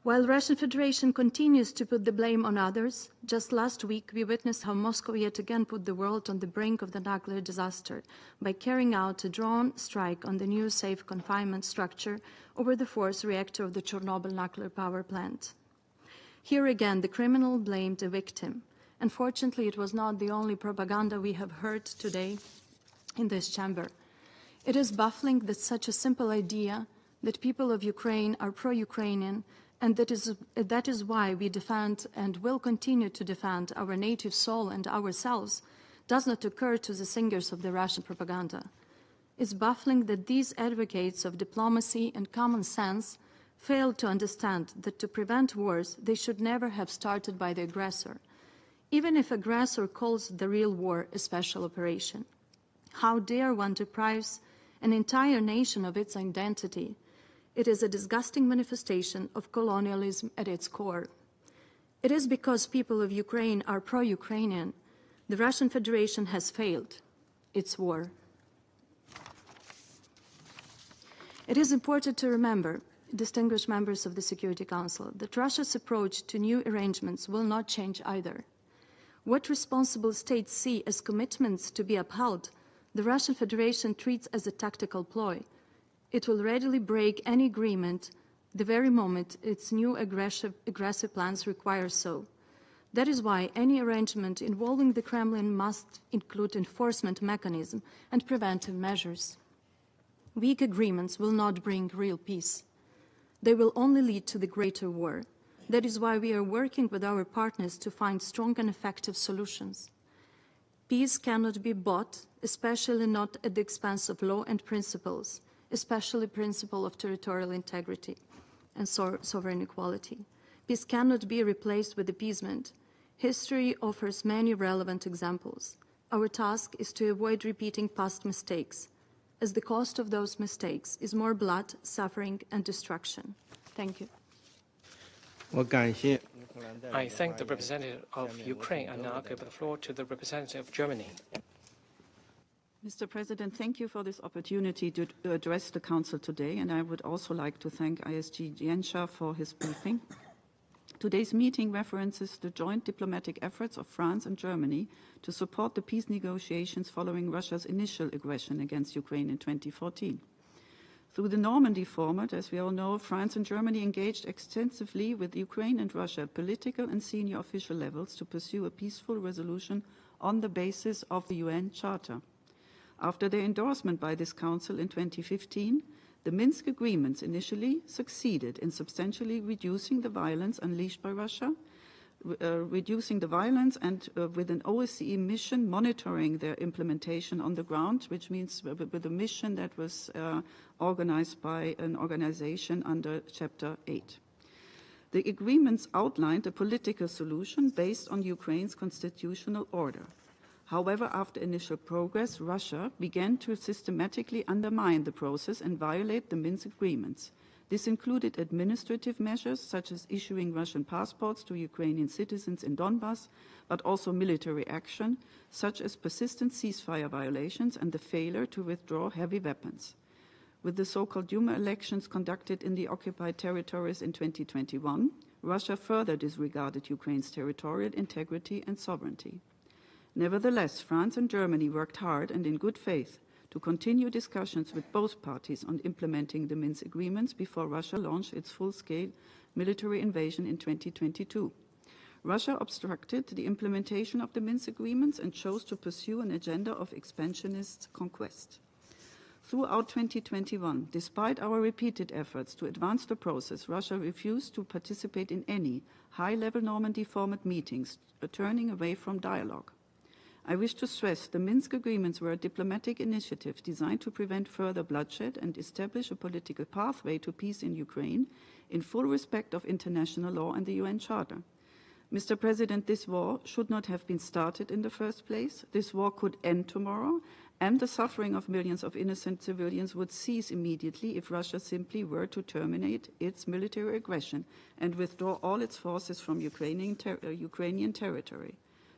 S: While the Russian Federation continues to put the blame on others, just last week we witnessed how Moscow yet again put the world on the brink of the nuclear disaster by carrying out a drone strike on the new safe confinement structure over the fourth reactor of the Chernobyl nuclear power plant. Here again, the criminal blamed a victim. Unfortunately, it was not the only propaganda we have heard today in this chamber. It is baffling that such a simple idea that people of Ukraine are pro-Ukrainian, and that is why we defend and will continue to defend our native soul and ourselves, does not occur to the singers of the Russian propaganda. It's baffling that these advocates of diplomacy and common sense fail to understand that to prevent wars, they should never have started by the aggressor, even if aggressor calls the real war a special operation. How dare one deprives an entire nation of its identity? It is a disgusting manifestation of colonialism at its core. It is because people of Ukraine are pro-Ukrainian. The Russian Federation has failed its war. It is important to remember, distinguished members of the Security Council, that Russia's approach to new arrangements will not change either. What responsible states see as commitments to be upheld, the Russian Federation treats as a tactical ploy. It will readily break any agreement the very moment its new aggressive plans require so. That is why any arrangement involving the Kremlin must include enforcement mechanism and preventive measures. Weak agreements will not bring real peace. They will only lead to the greater war. That is why we are working with our partners to find strong and effective solutions. Peace cannot be bought, especially not at the expense of law and principles, especially the principle of territorial integrity and sovereign equality. Peace cannot be replaced with appeasement. History offers many relevant examples. Our task is to avoid repeating past mistakes, as the cost of those mistakes is more blood, suffering, and destruction. Thank you.
H: I thank the representative of Ukraine and now give the floor to the representative of Germany.
T: Mr. President, thank you for this opportunity to address the Council today, and I would also like to thank ISG Jenca for his briefing. Today's meeting references the joint diplomatic efforts of France and Germany to support the peace negotiations following Russia's initial aggression against Ukraine in 2014. Through the Normandy format, as we all know, France and Germany engaged extensively with Ukraine and Russia at political and senior official levels to pursue a peaceful resolution on the basis of the UN Charter. After their endorsement by this Council in 2015, the Minsk agreements initially succeeded in substantially reducing the violence unleashed by Russia, reducing the violence, and with an OSCE mission monitoring their implementation on the ground, which means with a mission that was organized by an organization under Chapter 8. The agreements outlined a political solution based on Ukraine's constitutional order. However, after initial progress, Russia began to systematically undermine the process and violate the Minsk agreements. This included administrative measures such as issuing Russian passports to Ukrainian citizens in Donbas, but also military action such as persistent ceasefire violations and the failure to withdraw heavy weapons. With the so-called Duma elections conducted in the occupied territories in 2021, Russia further disregarded Ukraine's territorial integrity and sovereignty. Nevertheless, France and Germany worked hard and in good faith to continue discussions with both parties on implementing the Minsk agreements before Russia launched its full-scale military invasion in 2022. Russia obstructed the implementation of the Minsk agreements and chose to pursue an agenda of expansionist conquest. Throughout 2021, despite our repeated efforts to advance the process, Russia refused to participate in any high-level Normandy format meetings, turning away from dialogue. I wish to stress the Minsk agreements were a diplomatic initiative designed to prevent further bloodshed and establish a political pathway to peace in Ukraine in full respect of international law and the UN Charter. Mr. President, this war should not have been started in the first place. This war could end tomorrow, and the suffering of millions of innocent civilians would cease immediately if Russia simply were to terminate its military aggression and withdraw all its forces from Ukrainian territory.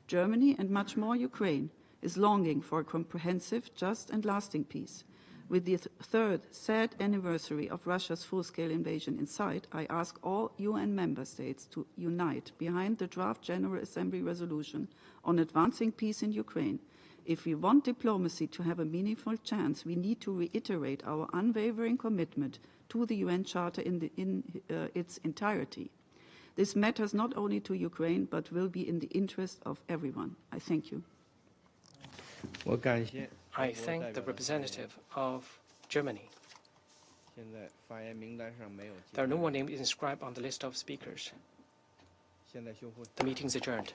T: Germany, and much more Ukraine, is longing for a comprehensive, just and lasting peace. With the third sad anniversary of Russia's full-scale invasion in sight, I ask all UN member states to unite behind the draft General Assembly resolution on advancing peace in Ukraine. If we want diplomacy to have a meaningful chance, we need to reiterate our unwavering commitment to the UN Charter in its entirety. This matters not only to Ukraine, but will be in the interest of everyone. I thank you.
H: I thank the representative of Germany. There are no more names inscribed on the list of speakers. The meeting is adjourned.